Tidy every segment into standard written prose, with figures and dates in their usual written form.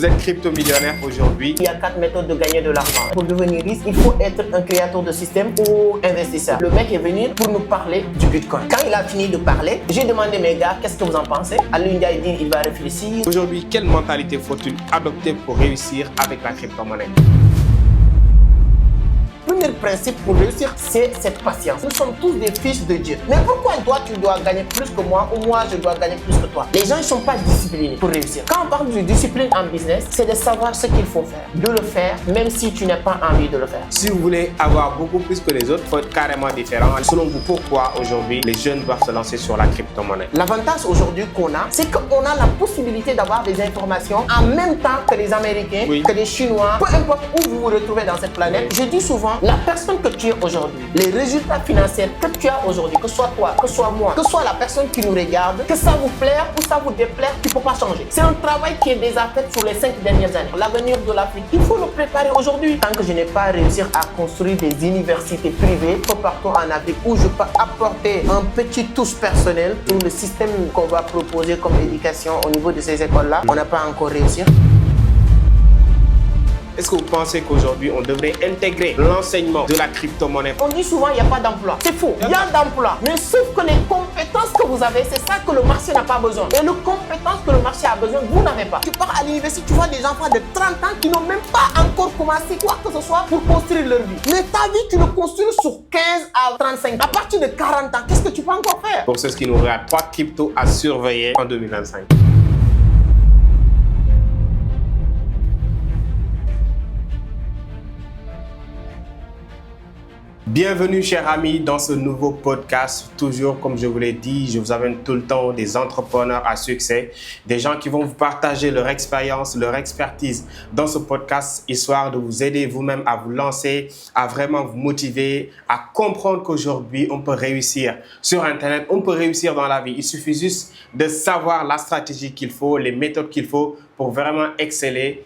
Vous êtes crypto-millionnaire aujourd'hui. Il y a 4 méthodes de gagner de l'argent. Pour devenir riche, il faut être un créateur de système ou investisseur. Le mec est venu pour nous parler du Bitcoin. Quand il a fini de parler, j'ai demandé mes gars, qu'est-ce que vous en pensez? Alioune Ndiaye dit, il va réfléchir. Aujourd'hui, quelle mentalité faut-il adopter pour réussir avec la crypto-monnaie? Le premier principe pour réussir, c'est cette patience. Nous sommes tous des fils de Dieu. Mais pourquoi toi, tu dois gagner plus que moi ou moi, je dois gagner plus que toi? Les gens ne sont pas disciplinés pour réussir. Quand on parle de discipline en business, c'est de savoir ce qu'il faut faire. De le faire, même si tu n'as pas envie de le faire. Si vous voulez avoir beaucoup plus que les autres, il faut être carrément différent. Selon vous, pourquoi aujourd'hui les jeunes doivent se lancer sur la crypto-monnaie? L'avantage aujourd'hui qu'on a, c'est qu'on a la possibilité d'avoir des informations en même temps que les Américains, que les Chinois, peu importe où vous vous retrouvez dans cette planète. Je dis souvent, la personne que tu es aujourd'hui, les résultats financiers que tu as aujourd'hui, que ce soit toi, que ce soit moi, que ce soit la personne qui nous regarde, que ça vous plaire ou ça vous déplaire, tu ne peux pas changer. C'est un travail qui est déjà fait sur les 5 dernières années. L'avenir de l'Afrique, il faut le préparer aujourd'hui. Tant que je n'ai pas réussi à construire des universités privées peu partout en Afrique où je peux apporter un petit touche personnel sur le système qu'on va proposer comme éducation au niveau de ces écoles-là, on n'a pas encore réussi. Est-ce que vous pensez qu'aujourd'hui, on devrait intégrer l'enseignement de la crypto-monnaie? On dit souvent, il n'y a pas d'emploi. C'est faux. Il y a d'emploi. Mais sauf que les compétences que vous avez, c'est ça que le marché n'a pas besoin. Et les compétences que le marché a besoin, vous n'avez pas. Tu pars à l'université, tu vois des enfants de 30 ans qui n'ont même pas encore commencé quoi que ce soit pour construire leur vie. Mais ta vie, tu le construis sur 15 à 35 ans. À partir de 40 ans, qu'est-ce que tu peux encore faire? Pour ceux qui nous regardent, 3 cryptos à surveiller en 2025. Bienvenue chers amis dans ce nouveau podcast. Toujours comme je vous l'ai dit, je vous amène tout le temps des entrepreneurs à succès, des gens qui vont vous partager leur expérience, leur expertise dans ce podcast, histoire de vous aider vous-même à vous lancer, à vraiment vous motiver, à comprendre qu'aujourd'hui on peut réussir sur Internet, on peut réussir dans la vie. Il suffit juste de savoir la stratégie qu'il faut, les méthodes qu'il faut pour vraiment exceller.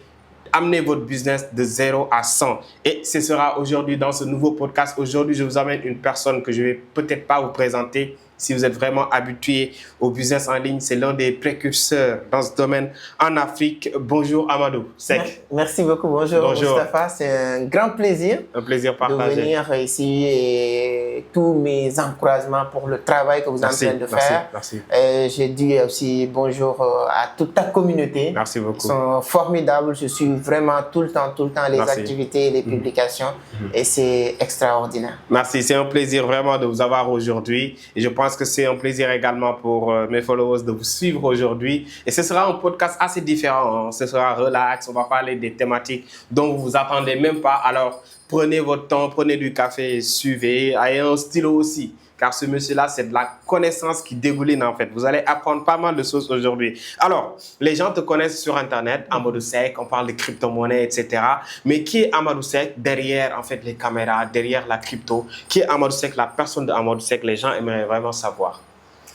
Amenez votre business de 0 à 100. Et ce sera aujourd'hui dans ce nouveau podcast. Aujourd'hui, je vous amène une personne que je ne vais peut-être pas vous présenter. Si vous êtes vraiment habitué au business en ligne, c'est l'un des précurseurs dans ce domaine en Afrique. Bonjour Amadou Seck. Merci beaucoup. Bonjour Moustapha. C'est un grand plaisir. Un plaisir partagé. De venir ici et tous mes encouragements pour le travail que vous êtes en train de faire. Merci. Je dis aussi bonjour à toute ta communauté. Merci beaucoup. Ils sont formidables. Je suis vraiment tout le temps les activités, les publications et c'est extraordinaire. Merci. C'est un plaisir vraiment de vous avoir aujourd'hui et je pense que c'est un plaisir également pour mes followers de vous suivre aujourd'hui. Et ce sera un podcast assez différent. Ce sera relax. On va parler des thématiques dont vous vous attendez même pas. Alors, prenez votre temps, prenez du café et suivez. Ayez un stylo aussi. Car ce monsieur-là, c'est de la connaissance qui dégouline en fait. Vous allez apprendre pas mal de choses aujourd'hui. Alors, les gens te connaissent sur Internet, Amadou Seck, on parle de crypto-monnaie, etc. Mais qui est Amadou Seck derrière en fait les caméras, derrière la crypto? Qui est Amadou Seck, la personne de Amadou Seck? Les gens aimeraient vraiment savoir.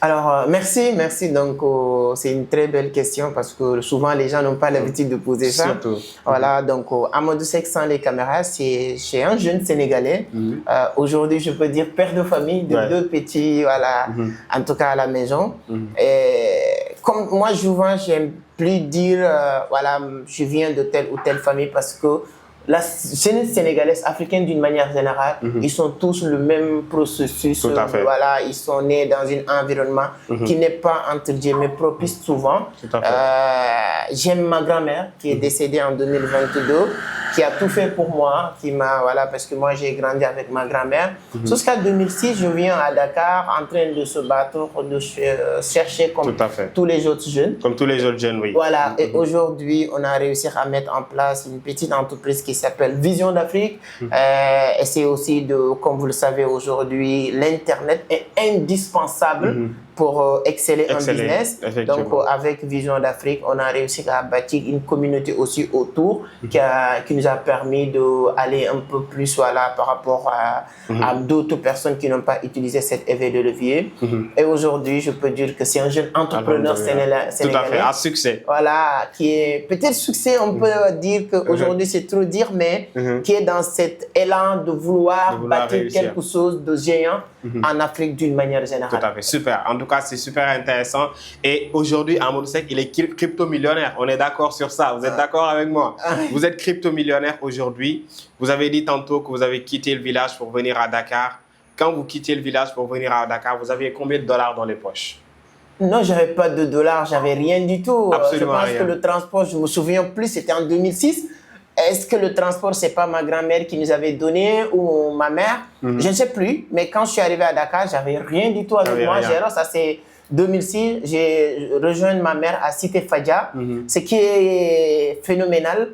Alors, merci. Donc, c'est une très belle question parce que souvent, les gens n'ont pas l'habitude de poser ça. Surtout. Voilà, donc, Amadou Seck sans les caméras, c'est un jeune Sénégalais. Aujourd'hui, je peux dire père de famille de 2 petits, voilà, en tout cas à la maison. Et comme moi, souvent, j'aime plus dire, voilà, je viens de telle ou telle famille parce que la jeunesse sénégalaise, africaine d'une manière générale, ils sont tous le même processus. Tout à fait. Voilà, ils sont nés dans un environnement qui n'est pas, entre guillemets, propice souvent. Tout à fait. J'aime ma grand-mère qui est décédée en 2022, qui a tout fait pour moi, qui m'a, voilà, parce que moi j'ai grandi avec ma grand-mère. Jusqu'à 2006, je viens à Dakar en train de se battre, de chercher comme tous les autres jeunes. Comme tous les autres jeunes, oui. Voilà, et aujourd'hui, on a réussi à mettre en place une petite entreprise qui s'appelle Vision d'Afrique. Et c'est aussi, comme vous le savez aujourd'hui, l'Internet est indispensable pour exceller en business. Donc, avec Vision d'Afrique, on a réussi à bâtir une communauté aussi autour qui nous a permis d'aller un peu plus voilà, par rapport à d'autres personnes qui n'ont pas utilisé cet effet de levier. Et aujourd'hui, je peux dire que c'est un jeune entrepreneur sénégalais. Tout à fait, à succès. Voilà, qui est peut-être succès, on peut dire qu'aujourd'hui c'est trop dire, mais qui est dans cet élan de vouloir bâtir quelque chose de géant en Afrique d'une manière générale. Tout à fait, super. En tout cas, c'est super intéressant. Et aujourd'hui, Amadou Seck, il est crypto-millionnaire. On est d'accord sur ça. Vous êtes d'accord avec moi? Vous êtes crypto-millionnaire aujourd'hui. Vous avez dit tantôt que vous avez quitté le village pour venir à Dakar. Quand vous quittez le village pour venir à Dakar, vous aviez combien de dollars dans les poches? Non, j'avais pas de dollars, j'avais rien du tout. Absolument je pense rien. que le transport, je me souviens plus, c'était en 2006. Est-ce que le transport, c'est pas ma grand-mère qui nous avait donné ou ma mère? Je ne sais plus. Mais quand je suis arrivé à Dakar, j'avais rien du tout avec moi. Ça c'est 2006. J'ai rejoint ma mère à Cité Fadia. Ce qui est phénoménal.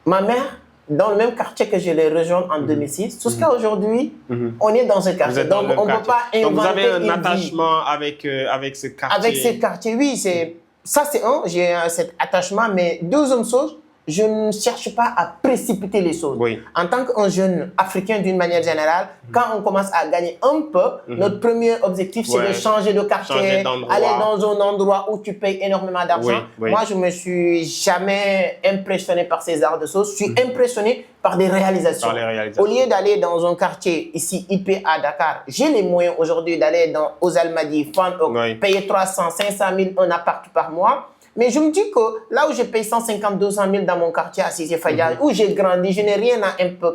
Ma mère, dans le même quartier que je l'ai rejoint en 2006, jusqu'à aujourd'hui, on est dans ce quartier. Donc, on ne peut pas inventer. Donc, vous avez un attachement avec ce quartier. Avec ce quartier, oui. Ça, c'est un. J'ai cet attachement. Mais deuxième chose, je ne cherche pas à précipiter les choses. Oui. En tant qu'un jeune Africain, d'une manière générale, quand on commence à gagner un peu, notre premier objectif, c'est de changer de quartier, aller dans un endroit où tu payes énormément d'argent. Moi, je ne me suis jamais impressionné par ces arts de choses. Je suis impressionné par des réalisations. Au lieu d'aller dans un quartier ici, IP à Dakar, j'ai les moyens aujourd'hui d'aller aux Almadies, payer 300, 500 000 un appart par mois. Mais je me dis que là où je paye 150, 200 000 dans mon quartier à Cissé Fadia, où j'ai grandi, je n'ai rien à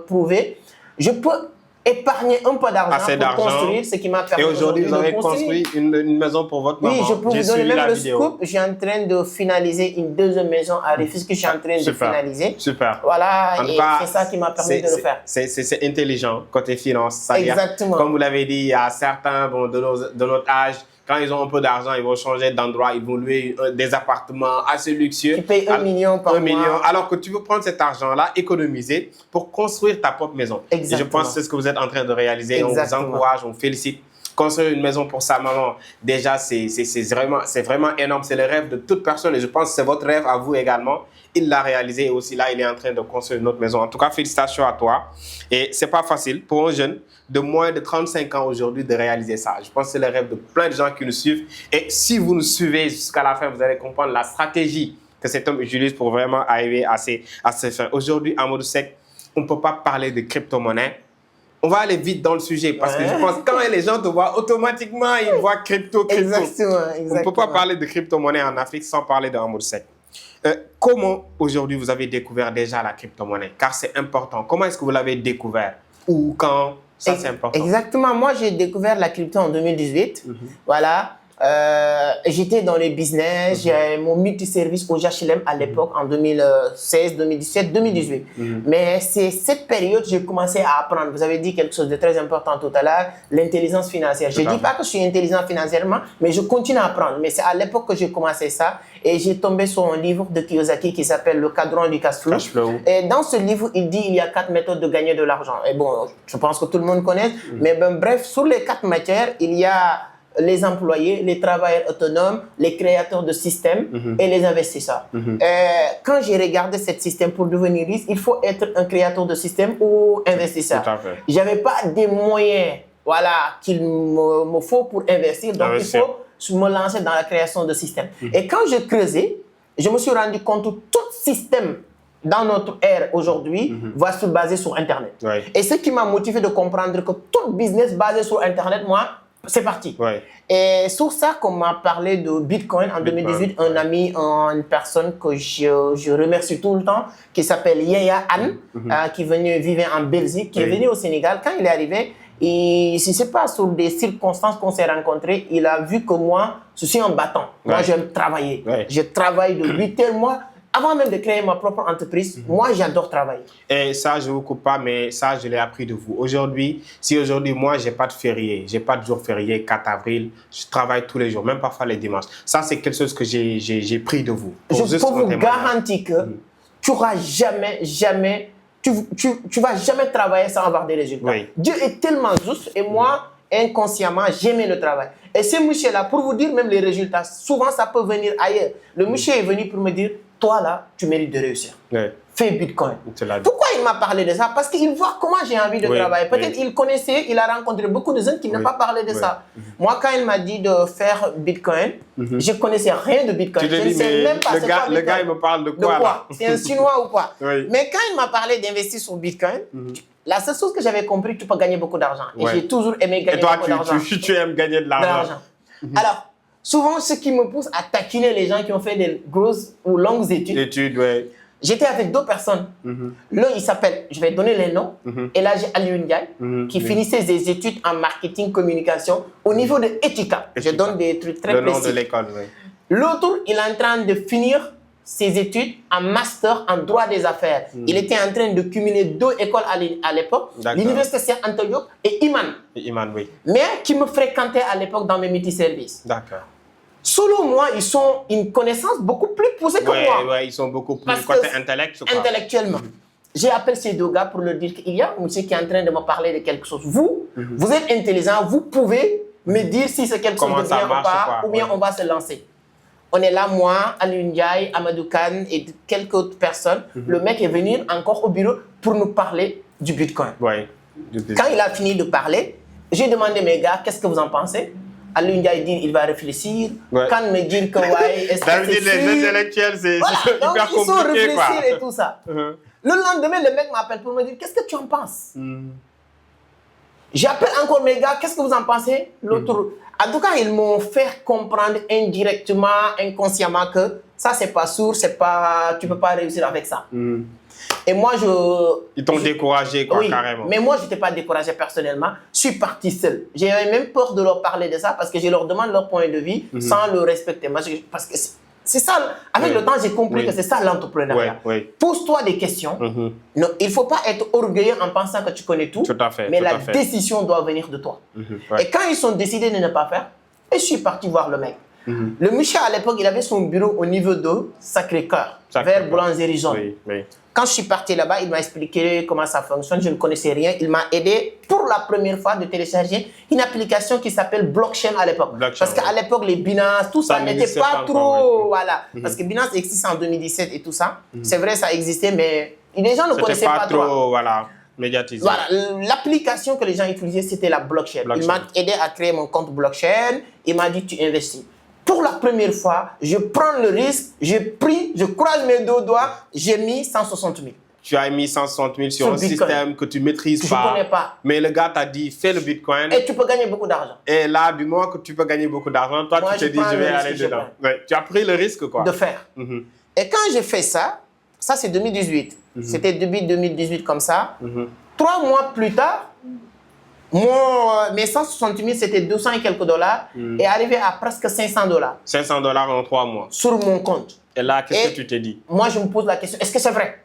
prouver, je peux épargner un peu d'argent pour construire ce qui m'a permis. Et aujourd'hui, vous avez construit une maison pour votre maman. Oui, je peux vous donner même le scoop. Je suis en train de finaliser une deuxième maison à Rufisque que je suis en train de finaliser. Super. Voilà, et c'est ça qui m'a permis de le faire. C'est intelligent côté finance. Exactement. Comme vous l'avez dit, il y a certains de notre âge, quand ils ont un peu d'argent, ils vont changer d'endroit, ils vont louer des appartements assez luxueux. Tu payes 1 million par mois. Alors que tu veux prendre cet argent-là, économiser pour construire ta propre maison. Exactement. Et je pense que c'est ce que vous êtes en train de réaliser. On vous encourage, on vous félicite. Construire une maison pour sa maman, déjà, c'est vraiment énorme. C'est le rêve de toute personne et je pense que c'est votre rêve à vous également. Il l'a réalisé et aussi là, il est en train de construire une autre maison. En tout cas, félicitations à toi. Et c'est pas facile pour un jeune de moins de 35 ans aujourd'hui de réaliser ça. Je pense que c'est le rêve de plein de gens qui nous suivent. Et si vous nous suivez jusqu'à la fin, vous allez comprendre la stratégie que cet homme utilise pour vraiment arriver à ses fins. Aujourd'hui, Amadou Seck, on ne peut pas parler de crypto-monnaie. On va aller vite dans le sujet parce que je pense que quand les gens te voient, automatiquement, ils voient crypto. Exactement. On ne peut pas parler de crypto-monnaie en Afrique sans parler de Amadou Seck. Comment aujourd'hui vous avez découvert déjà la crypto-monnaie? Car c'est important. Comment est-ce que vous l'avez découvert? Ou quand? Ça, c'est important. Exactement. Moi, j'ai découvert la crypto en 2018. Voilà. J'étais dans les business. J'ai mon multiservice au HLM à l'époque, en 2016, 2017, 2018. Mais c'est cette période que j'ai commencé à apprendre. Vous avez dit quelque chose de très important tout à l'heure, l'intelligence financière. Je ne dis pas que je suis intelligent financièrement, mais je continue à apprendre. Mais c'est à l'époque que j'ai commencé ça. Et j'ai tombé sur un livre de Kiyosaki qui s'appelle Le cadran du cash flow. Et dans ce livre, il dit qu'il y a 4 méthodes de gagner de l'argent. Et bon, je pense que tout le monde connaît. Mais ben, bref, sur les 4 matières, il y a les employés, les travailleurs autonomes, les créateurs de systèmes et les investisseurs. Quand j'ai regardé ce système pour devenir riche, il faut être un créateur de système ou investisseur. Je n'avais pas des moyens qu'il me faut pour investir, donc il faut me lancer dans la création de systèmes. Et quand je creusais, je me suis rendu compte que tout système dans notre ère aujourd'hui va se baser sur Internet. Et ce qui m'a motivé de comprendre que tout business basé sur Internet, moi, c'est parti. Et sur ça qu'on m'a parlé de Bitcoin en 2018, un ami, une personne que je remercie tout le temps, qui s'appelle Yaya Anne, qui est venu vivre en Belgique, qui est venu au Sénégal. Quand il est arrivé, et si ce n'est pas sur des circonstances qu'on s'est rencontrés, il a vu que moi, je suis un battant. Moi, j'aime travailler. Je travaille de 8 heures, moi. Avant même de créer ma propre entreprise, moi, j'adore travailler. Et ça, je ne vous coupe pas, mais ça, je l'ai appris de vous. Aujourd'hui, si aujourd'hui, moi, je n'ai pas de férié, je n'ai pas de jour férié, 4 avril, je travaille tous les jours, même parfois les dimanches. Ça, c'est quelque chose que j'ai pris de vous. Je peux vous garantir que tu n'auras jamais, tu vas jamais travailler sans avoir des résultats. Dieu est tellement juste et moi, inconsciemment, j'aimais le travail. Et ce monsieur-là, pour vous dire même les résultats, souvent, ça peut venir ailleurs. Le monsieur est venu pour me dire, toi là, tu mérites de réussir. Fais Bitcoin. Pourquoi il m'a parlé de ça? Parce qu'il voit comment j'ai envie de travailler. Peut-être il connaissait, il a rencontré beaucoup de gens qui n'ont pas parlé de ça. Moi, quand il m'a dit de faire Bitcoin, je ne connaissais rien de Bitcoin. Je ne sais même pas le gars, il me parle de quoi? C'est un Chinois ou quoi? Mais quand il m'a parlé d'investir sur Bitcoin, la seule chose que j'avais compris, tu peux gagner beaucoup d'argent. Et j'ai toujours aimé gagner beaucoup d'argent. Et toi, tu aimes gagner de l'argent. Alors, souvent, ce qui me pousse à taquiner les gens qui ont fait des grosses ou longues études. J'étais avec 2 personnes. L'un, il s'appelle, je vais donner les noms. Et là, j'ai Aliou Ndiaye, qui finissait ses études en marketing communication au niveau de Etika. Je donne des trucs très précis. Le nom de l'école, oui. L'autre, il est en train de finir ses études en master en droit des affaires. Il était en train de cumuler 2 écoles à l'époque, l'université Cheikh Anta Diop et Iman. Oui. Mais qui me fréquentaient à l'époque dans mes multiservices. D'accord. Selon moi, ils sont une connaissance beaucoup plus poussée que moi. Oui, ils sont beaucoup plus côté intellectuellement. J'ai appelé ces 2 gars pour leur dire qu'il y a un monsieur qui est en train de me parler de quelque chose. Vous, vous êtes intelligent, vous pouvez me dire si c'est quelque chose de bien ou pas, ou bien on va se lancer. On est là, moi, Aliou Ndiaye, Amadou Kane et quelques autres personnes. Le mec est venu encore au bureau pour nous parler du Bitcoin. Quand il a fini de parler, j'ai demandé mes gars, qu'est-ce que vous en pensez? Aliou Ndiaye dit il va réfléchir. Kane me dit que est-ce que c'est les intellectuels, c'est hyper compliqué. Ils sont réfléchir et tout ça. Le lendemain, le mec m'appelle pour me dire qu'est-ce que tu en penses? J'appelle encore mes gars, qu'est-ce que vous en pensez? L'autre. En tout cas, ils m'ont fait comprendre indirectement, inconsciemment que ça, c'est pas sourd, c'est pas, tu peux pas réussir avec ça. Et moi, ils t'ont découragé, quoi, carrément. Mais moi, je n'étais pas découragé personnellement. Je suis parti seul. J'avais même peur de leur parler de ça parce que je leur demande leur point de vue sans le respecter. Parce que c'est ça, avec le temps, j'ai compris que c'est ça l'entrepreneuriat. Pose-toi des questions. Non, il ne faut pas être orgueilleux en pensant que tu connais tout. Mais la décision doit venir de toi. Et quand ils sont décidés de ne pas faire, je suis parti voir le mec. Le monsieur, à l'époque, il avait son bureau au niveau de Sacré-Cœur, vers Boulangerie Jaune. Quand je suis parti là-bas, il m'a expliqué comment ça fonctionne. Je ne connaissais rien. Il m'a aidé pour la première fois de télécharger une application qui s'appelle Blockchain à l'époque. Parce qu'à l'époque, les Binance, tout ça n'était pas trop... Voilà. Parce que Binance existe en 2017 et tout ça. C'est vrai, ça existait, mais les gens ne connaissaient pas trop. Voilà. Médiatisé. Voilà, l'application que les gens utilisaient, c'était la blockchain. Il m'a aidé à créer mon compte blockchain. Il m'a dit, tu investis. Pour la première fois, je prends le risque, je croise mes 2 doigts, j'ai mis 160 000. Tu as mis 160 000 sur un système que tu ne maîtrises pas. Je ne connais pas. Mais le gars t'a dit, fais le Bitcoin. Et tu peux gagner beaucoup d'argent. Et là, du moment que tu peux gagner beaucoup d'argent, toi, tu te dis, je vais aller dedans. Tu as pris le risque, quoi. De faire. Et quand j'ai fait ça, ça c'est 2018. C'était début 2018 comme ça. 3 mois plus tard, mes 160 000, c'était 200 et quelques dollars et arrivé à presque 500 dollars. 500 dollars en 3 mois. Sur mon compte. Et là, qu'est-ce que tu t'es dit? Moi, je me pose la question, est-ce que c'est vrai?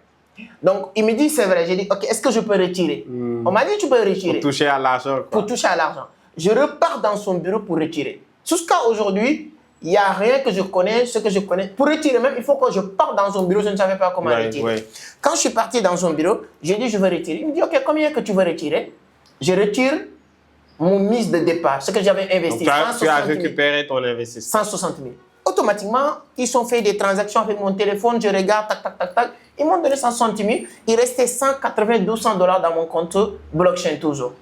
Donc, il me dit c'est vrai. J'ai dit, ok, est-ce que je peux retirer? On m'a dit, tu peux retirer. Pour toucher à l'argent. Pour toucher à l'argent. Je repars dans son bureau pour retirer. Jusqu'à aujourd'hui, il n'y a rien que je connais, ce que je connais. Pour retirer même, il faut que je parte dans son bureau. Je ne savais pas comment retirer. Quand je suis parti dans son bureau, j'ai dit, je veux retirer. Il me dit, ok, combien que tu veux retirer? Je retire mon mise de départ, ce que j'avais investi. Donc, tu as récupéré ton investissement. 160 000. Automatiquement, ils ont fait des transactions avec mon téléphone. Je regarde, tac, tac, tac, tac. Ils m'ont donné 160 000. Il restait 180-200 dollars dans mon compte blockchain toujours.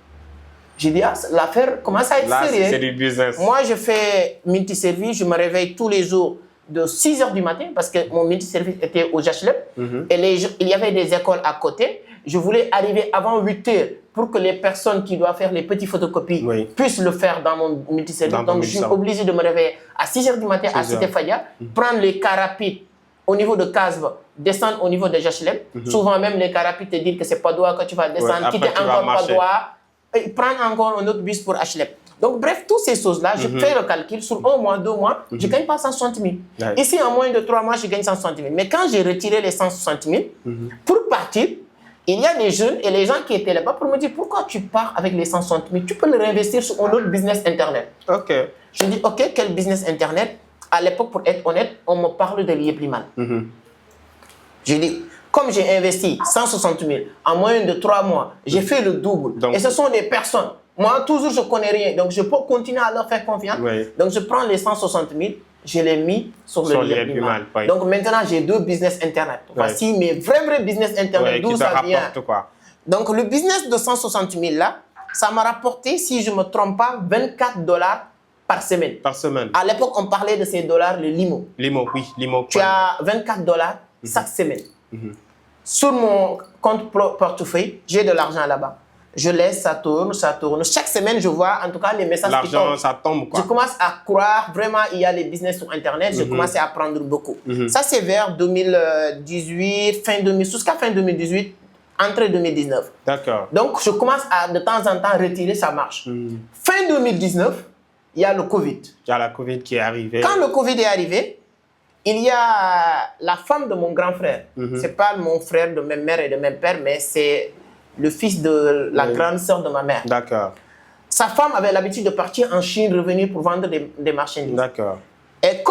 J'ai dit, ah, l'affaire commence à être sérieuse. C'est du business. Moi, je fais multiservice. Je me réveille tous les jours de 6 h du matin parce que mon multiservice était au HLM. Et il y avait des écoles à côté. Je voulais arriver avant 8 h pour que les personnes qui doivent faire les petites photocopies puissent le faire dans mon multiservice. Donc, je suis obligé de me réveiller à 6 h du matin à Cité Fadia, prendre les cars rapides au niveau de Casve, descendre au niveau de HLM. Souvent, même les cars rapides te disent que c'est pas droit que tu vas descendre, quitter encore pas droit, et prendre encore un autre bus pour HLM. Donc, bref, toutes ces choses-là, je fais le calcul sur 1 mois, 2 mois, je ne gagne pas 160 000. Ici, en moins de 3 mois, je gagne 160 000. Mais quand j'ai retiré les 160 000, pour partir, il y a des jeunes et les gens qui étaient là-bas pour me dire pourquoi tu pars avec les 160 000, tu peux le réinvestir sur un autre business internet. Ok. Je dis, ok, quel business internet? À l'époque, pour être honnête, on me parle de Liebliman. Je dis, comme j'ai investi 160 000 en moins de 3 mois, j'ai fait le double. Donc, et ce sont des personnes. Moi, toujours, je ne connais rien. Donc, je peux continuer à leur faire confiance. Donc, je prends les 160 000, je les mis sur le Liebliman. Donc, maintenant, j'ai 2 business internet. Voici mes vrais business internet. D'où ça vient. Donc, le business de 160 000 là, ça m'a rapporté, si je ne me trompe pas, 24 dollars par semaine. Par semaine. À l'époque, on parlait de ces dollars, le limo. Limo, oui, limo. Tu as 24 dollars chaque semaine. Sur mon compte portefeuille, j'ai de l'argent là-bas. Je laisse, ça tourne, ça tourne. Chaque semaine, je vois en tout cas les messages qui tombent. L'argent, ça tombe quoi. Je commence à croire, vraiment, il y a les business sur Internet. Je commence à apprendre beaucoup. Ça, c'est vers 2018, jusqu'à fin 2018, entrée 2019. D'accord. Donc, je commence à, de temps en temps, retirer, ça marche. Fin 2019, il y a le Covid. Il y a la Covid qui est arrivée. Quand le Covid est arrivé, il y a la femme de mon grand frère. Ce n'est pas mon frère de même mère et de même père, mais c'est le fils de la grande sœur de ma mère. D'accord. Sa femme avait l'habitude de partir en Chine, revenir pour vendre des marchandises. D'accord. Et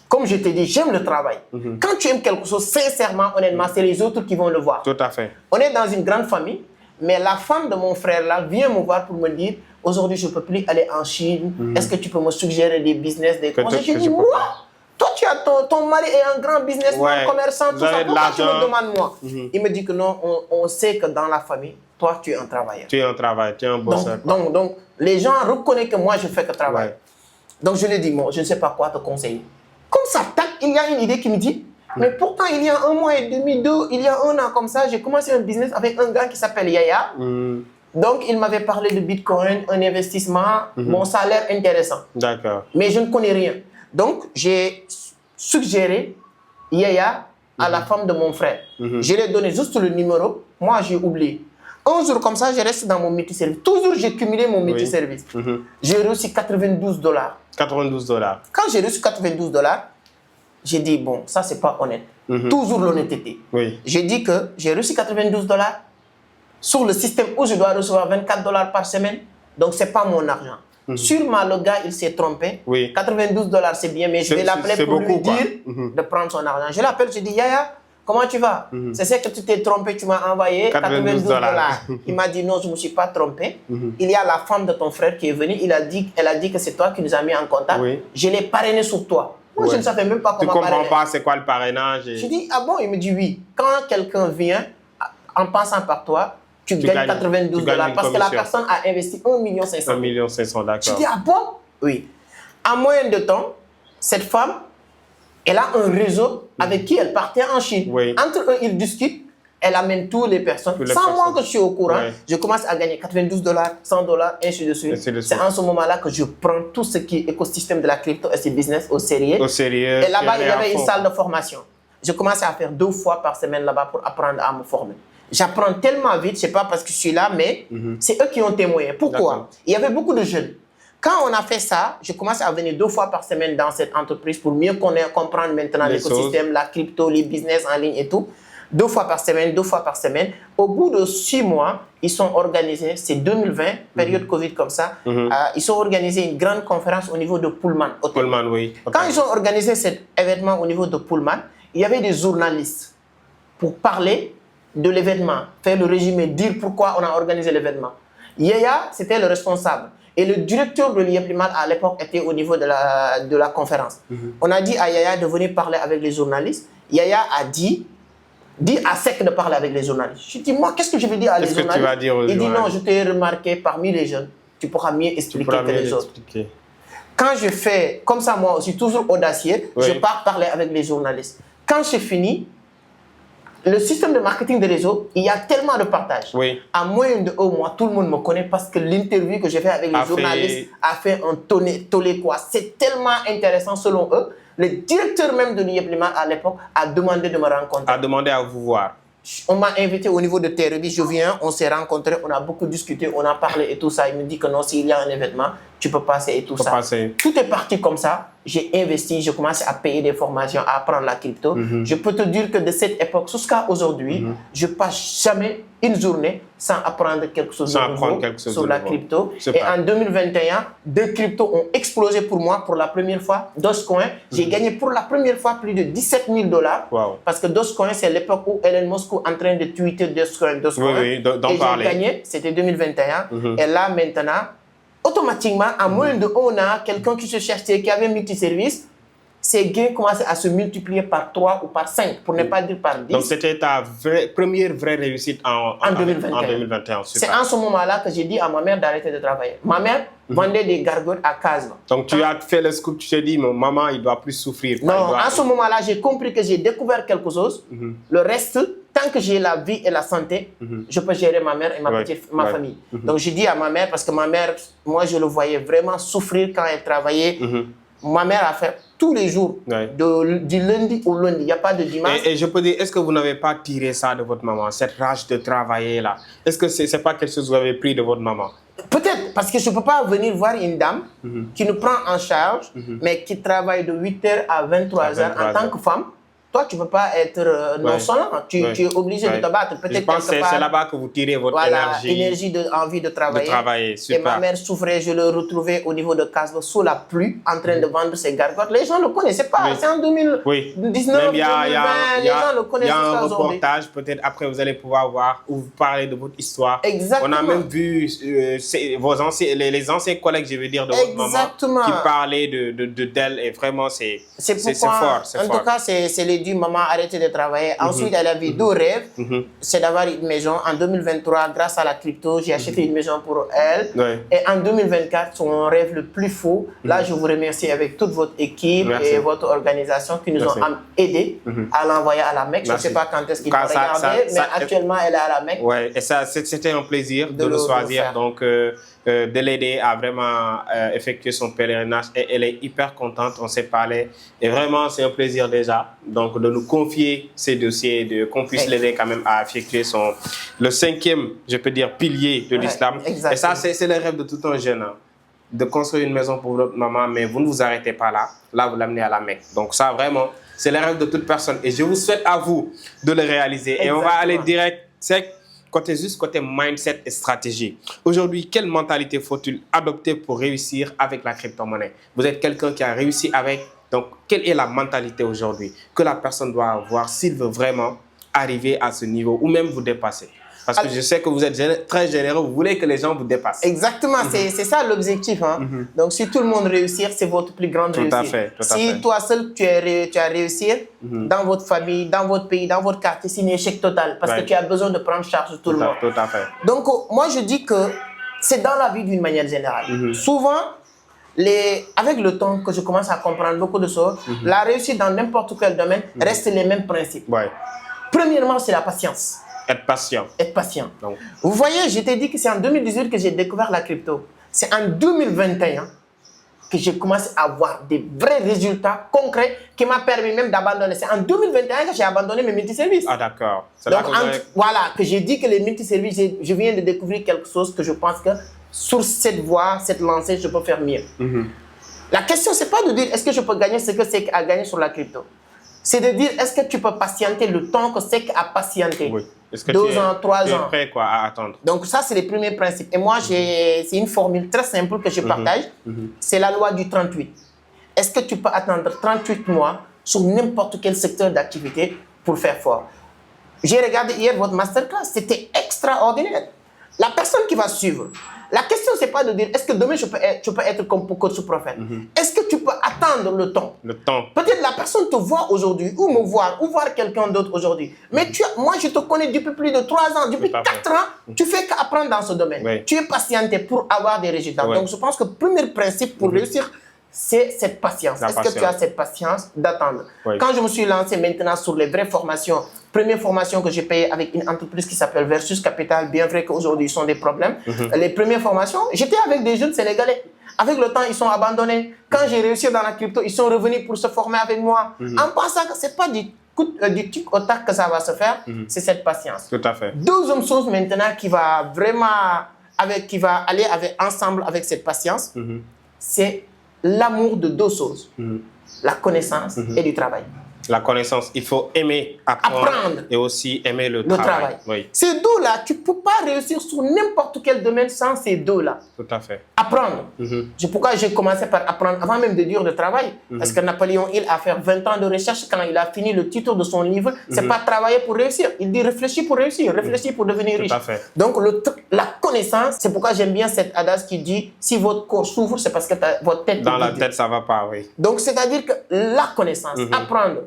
comme je te dis, j'aime le travail. Quand tu aimes quelque chose, sincèrement, honnêtement, c'est les autres qui vont le voir. Tout à fait. On est dans une grande famille, mais la femme de mon frère là vient me voir pour me dire aujourd'hui, je ne peux plus aller en Chine. Est-ce que tu peux me suggérer des business, des conseils? Je dis, moi, toi, tu as ton mari est un grand businessman, commerçant, tout ça. Pourquoi tu me demandes moi? Il me dit que non, on sait que dans la famille, toi, tu es un travailleur. Tu es un travailleur, tu es un bosseur. Donc, les gens reconnaissent que moi, je fais que travail. Donc, je lui ai dit, bon, je ne sais pas quoi te conseiller. Comme ça, tac, il y a une idée qui me dit, mais pourtant, il y a 1 mois et demi, il y a 1 an comme ça, j'ai commencé un business avec un gars qui s'appelle Yaya. Donc, il m'avait parlé de Bitcoin, un investissement, mon salaire intéressant. D'accord. Mais je ne connais rien. Donc, j'ai suggéré Yaya à la femme de mon frère. Je lui ai donné juste le numéro. Moi, j'ai oublié. Un jour comme ça, je reste dans mon multiservice. Toujours, j'ai cumulé mon multiservice. J'ai reçu $92. 92 $. Quand j'ai reçu $92, j'ai dit, bon, ça, c'est pas honnête. Toujours l'honnêteté. J'ai dit que j'ai reçu $92 sur le système où je dois recevoir $24 par semaine. Donc, c'est pas mon argent. Sûrement, le gars, il s'est trompé. $92, c'est bien, mais je vais l'appeler pour lui dire de prendre son argent. Je l'appelle, je dis, Yaya, comment tu vas? C'est ça que tu t'es trompé, tu m'as envoyé $92. Il m'a dit, non, je ne me suis pas trompé. Il y a la femme de ton frère qui est venue, elle a dit que c'est toi qui nous as mis en contact. Je l'ai parrainé sur toi. Moi, je ne savais même pas comment parrainer. Tu ne comprends pas c'est quoi le parrainage? Je dis, ah bon? Il me dit, oui. Quand quelqu'un vient, en passant par toi, tu gagnes $92 parce que la personne a investi 1 500 000. 1 500 000, d'accord. Je dis, ah bon? Oui. En moyen de temps, cette femme, elle a un réseau avec qui elle partait en Chine. Entre eux, ils discutent, elle amène toutes les personnes. Sans moi que je suis au courant, je commence à gagner $92, $100, ainsi de suite. C'est en ce moment-là que je prends tout ce qui est écosystème de la crypto et ses business au sérieux. Et là-bas, il y avait une salle de formation. Je commençais à faire 2 fois par semaine là-bas pour apprendre à me former. J'apprends tellement vite, je ne sais pas parce que je suis là, mais c'est eux qui ont témoigné. Pourquoi? Il y avait beaucoup de jeunes. Quand on a fait ça, je commence à venir 2 fois par semaine dans cette entreprise pour mieux comprendre maintenant l'écosystème, la crypto, les business en ligne et tout. 2 fois par semaine, 2 fois par semaine. Au bout de 6 mois, ils sont organisés, c'est 2020, période Covid comme ça, ils ont organisé une grande conférence au niveau de Pullman. Pullman, oui. Quand ils ont organisé cet événement au niveau de Pullman, il y avait des journalistes pour parler de l'événement, faire le résumé, dire pourquoi on a organisé l'événement. Yaya, c'était le responsable. Et le directeur de l'IEPLIMAT à l'époque était au niveau de la conférence. On a dit à Yaya de venir parler avec les journalistes. Yaya a dit à Sec de parler avec les journalistes. Je dis, moi, qu'est-ce que je vais dire à les journalistes? Tu vas dire aux Il dit, non, je t'ai remarqué parmi les jeunes. Tu pourras mieux expliquer que les autres. Quand je fais comme ça, moi aussi, toujours audacieux, je pars parler avec les journalistes. Quand j'ai fini, le système de marketing des réseaux, il y a tellement de partage. À moins de 1 mois, tout le monde me connaît parce que l'interview que j'ai fait avec les journalistes a fait un tollé quoi. C'est tellement intéressant selon eux. Le directeur même de l'IEPLIMAT à l'époque a demandé de me rencontrer. A demandé à vous voir. On m'a invité au niveau de Terrebi, je viens, on s'est rencontrés, on a beaucoup discuté, on a parlé et tout ça. Il me dit que non, s'il y a un événement, tu peux passer et tout ça. Tout est parti comme ça. J'ai investi, j'ai commencé à payer des formations, à apprendre la crypto. Je peux te dire que de cette époque jusqu'à aujourd'hui, je passe jamais une journée sans apprendre quelque chose de nouveau sur la crypto. Et en 2021, 2 cryptos ont explosé pour moi pour la première fois. Dogecoin, j'ai gagné pour la première fois plus de $17 000. Parce que Dogecoin, c'est l'époque où Elon Musk est en train de tweeter Dogecoin. Et j'ai gagné, c'était 2021. Et là, maintenant, automatiquement, en moins de 1 an, quelqu'un qui se cherchait, qui avait un multiservice, ses gains commençaient à se multiplier par 3 ou par 5, pour ne pas dire par 10. Donc, c'était ta première vraie réussite en 2021. C'est en ce moment-là que j'ai dit à ma mère d'arrêter de travailler. Ma mère vendait des gargotes à Casma. Donc, tu as fait le scoop, tu t'es dit, maman, il ne doit plus souffrir. Non, en ce moment-là, j'ai compris que j'ai découvert quelque chose. Le reste, tant que j'ai la vie et la santé, je peux gérer ma mère et ma famille. Donc, je dis à ma mère, parce que ma mère, moi, je le voyais vraiment souffrir quand elle travaillait. Ma mère a fait tous les jours, du lundi au lundi, il n'y a pas de dimanche. Et je peux dire, est-ce que vous n'avez pas tiré ça de votre maman, cette rage de travailler là? Est-ce que ce n'est pas quelque chose que vous avez pris de votre maman? Peut-être, parce que je ne peux pas venir voir une dame qui nous prend en charge, mais qui travaille de 8h à 23h en tant que femme. Toi, tu ne peux pas être nonchalant. Tu es obligé de te battre. Je pense que c'est là-bas que vous tirez votre énergie envie de travailler. Super. Et ma mère souffrait, je le retrouvais au niveau de Caslo, sous la pluie, en train de vendre ses gargotes. Les gens ne le connaissaient pas. C'est en 2019, 2020, les gens le connaissent. Il y a un reportage, peut-être après vous allez pouvoir voir, où vous parlez de votre histoire. Exactement. On a même vu les anciens collègues, je veux dire, de votre maman, qui parlaient d'elle. Et vraiment, c'est fort. En tout cas, c'est les dit maman arrêtez de travailler. Ensuite, elle a vu deux rêves. C'est d'avoir une maison. En 2023, grâce à la crypto, j'ai acheté une maison pour elle. Et en 2024, son rêve le plus fou. Là, je vous remercie avec toute votre équipe et votre organisation qui nous ont aidés à l'envoyer à la Mecque. Je ne sais pas quand est-ce qu'il va regarder, mais actuellement, elle est à la Mecque. Ouais, et ça, c'était un plaisir de le choisir. Donc, de l'aider à vraiment effectuer son pèlerinage. Et elle est hyper contente, on s'est parlé. Et vraiment, c'est un plaisir déjà. Donc, de nous confier ces dossiers, qu'on puisse l'aider quand même à effectuer le 5e, je peux dire, pilier de l'islam. Et ça, c'est le rêve de tout un jeune. De construire une maison pour votre maman, mais vous ne vous arrêtez pas là. Là, vous l'amenez à la Mecque. Donc ça, vraiment, c'est le rêve de toute personne. Et je vous souhaite à vous de le réaliser. Et on va aller direct, côté mindset et stratégie. Aujourd'hui, quelle mentalité faut-il adopter pour réussir avec la crypto-monnaie? Vous êtes quelqu'un qui a réussi avec. Donc, quelle est la mentalité aujourd'hui que la personne doit avoir s'il veut vraiment arriver à ce niveau ou même vous dépasser? Parce que je sais que vous êtes très généreux, vous voulez que les gens vous dépassent. Exactement, c'est ça l'objectif. Donc, si tout le monde réussit, c'est votre plus grande réussite. Tout à fait. Toi seul, tu as réussi dans votre famille, dans votre pays, dans votre quartier, c'est un échec total. Parce que tu as besoin de prendre charge de tout le monde. Tout à fait. Donc, moi, je dis que c'est dans la vie d'une manière générale. Souvent, avec le temps que je commence à comprendre beaucoup de choses, la réussite dans n'importe quel domaine reste les mêmes principes. Premièrement, c'est la patience. Être patient. Être patient. Donc. Vous voyez, je t'ai dit que c'est en 2018 que j'ai découvert la crypto. C'est en 2021 que j'ai commencé à avoir des vrais résultats concrets qui m'ont permis même d'abandonner. C'est en 2021 que j'ai abandonné mes multiservices. Ah d'accord. Donc, voilà, que j'ai dit que les multiservices, je viens de découvrir quelque chose que je pense que sur cette voie, cette lancée, je peux faire mieux. La question, c'est pas de dire est-ce que je peux gagner ce que c'est à gagner sur la crypto. C'est de dire est-ce que tu peux patienter le temps que c'est à patienter. 2 ans, 3 ans. Tu es prêt à attendre. Donc ça, c'est les premiers principes. Et moi, c'est une formule très simple que je partage. C'est la loi du 38. Est-ce que tu peux attendre 38 mois sur n'importe quel secteur d'activité pour faire fort? J'ai regardé hier votre masterclass. C'était extraordinaire. La personne qui va suivre, la question, ce n'est pas de dire est-ce que demain tu peux être comme coach ou prophète. Est-ce que tu peux attendre le temps? Peut-être la personne te voit aujourd'hui, ou me voir, ou voir quelqu'un d'autre aujourd'hui. Mais moi, je te connais depuis plus de 3 ans, depuis 4 ans, tu fais qu'apprendre dans ce domaine. Tu es patienté pour avoir des résultats. Donc, je pense que le premier principe pour réussir, c'est cette patience. Est-ce que tu as cette patience d'attendre? Quand je me suis lancé maintenant sur les vraies formations, première formation que j'ai payée avec une entreprise qui s'appelle Versus Capital, bien vrai qu'aujourd'hui ils sont des problèmes. Les premières formations, j'étais avec des jeunes Sénégalais. Avec le temps, ils sont abandonnés. Quand j'ai réussi dans la crypto, ils sont revenus pour se former avec moi. En pensant que ce n'est pas du tic au tac que ça va se faire, c'est cette patience. Tout à fait. Deuxième chose maintenant qui va aller ensemble avec cette patience, c'est l'amour de 2 choses. La connaissance et du travail. La connaissance, il faut aimer apprendre et aussi aimer le travail. Ces 2-là, tu ne peux pas réussir sur n'importe quel domaine sans ces 2-là. Tout à fait. Apprendre. C'est pourquoi j'ai commencé par apprendre avant même de dire de travail. Parce que Napoléon Hill a fait 20 ans de recherche quand il a fini le titre de son livre. C'est pas travailler pour réussir. Il dit réfléchis pour réussir, réfléchis pour devenir riche. Tout à fait. Donc la connaissance, c'est pourquoi j'aime bien cette adage qui dit si votre corps s'ouvre, c'est parce que votre tête... Dans la tête, ça ne va pas, oui. Donc c'est-à-dire que la connaissance, apprendre.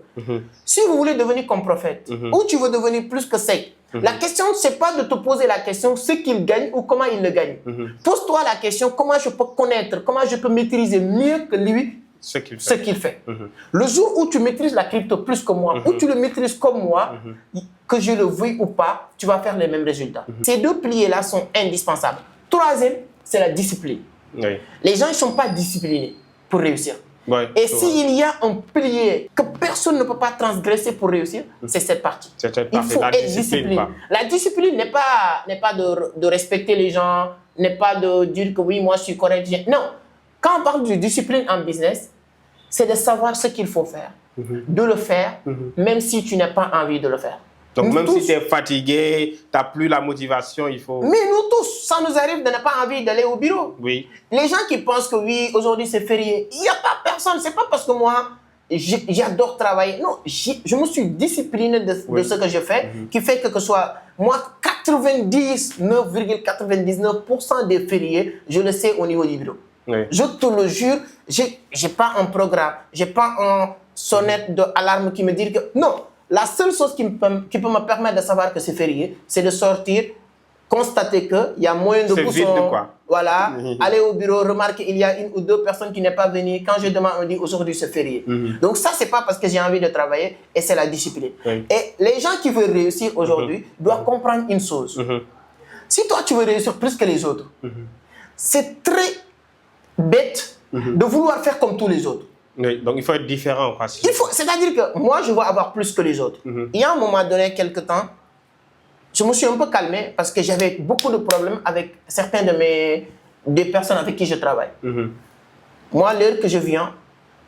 Si vous voulez devenir comme prophète, ou tu veux devenir plus que sec, la question, ce n'est pas de te poser la question ce qu'il gagne ou comment il le gagne. Pose-toi la question comment je peux connaître, comment je peux maîtriser mieux que lui ce qu'il fait. Le jour où tu maîtrises la crypto plus que moi, ou tu le maîtrises comme moi, que je le veuille ou pas, tu vas faire les mêmes résultats. Ces deux piliers-là sont indispensables. Troisième, c'est la discipline. Oui. Les gens ne sont pas disciplinés pour réussir. Oui, et s'il y a un pilier que personne ne peut pas transgresser pour réussir, c'est cette partie. Il faut être discipliné. La discipline n'est pas de respecter les gens, n'est pas de dire que oui, moi je suis correct. Non. Quand on parle de discipline en business, c'est de savoir ce qu'il faut faire, de le faire, même si tu n'as pas envie de le faire. Donc même si tu es fatigué, tu n'as plus la motivation, il faut... Mais nous tous, ça nous arrive de ne pas envie d'aller au bureau. Oui. Les gens qui pensent que oui, aujourd'hui c'est férié, il n'y a pas personne. Ce n'est pas parce que moi, j'adore travailler. Non, je me suis discipliné de ce que je fais, qui fait que ce soit... Moi, 99,99% des fériés, je le sais au niveau du bureau. Oui. Je te le jure, je n'ai pas un programme, je n'ai pas un sonnette d'alarme qui me dit que... Non. La seule chose qui peut me permettre de savoir que c'est férié, c'est de sortir, constater qu'il y a moins de bouchons. Voilà, aller au bureau, remarquer qu'il y a une ou deux personnes qui n'est pas venues. Quand je demande, on dit aujourd'hui c'est férié. Donc ça, c'est pas parce que j'ai envie de travailler et c'est la discipline. Et les gens qui veulent réussir aujourd'hui doivent comprendre une chose. Si toi, tu veux réussir plus que les autres, c'est très bête de vouloir faire comme tous les autres. Oui, donc il faut être différent. C'est-à-dire que moi, je veux avoir plus que les autres. Il y a un moment donné, quelque temps, je me suis un peu calmé parce que j'avais beaucoup de problèmes avec certains des personnes avec qui je travaille. Moi, l'heure que je viens,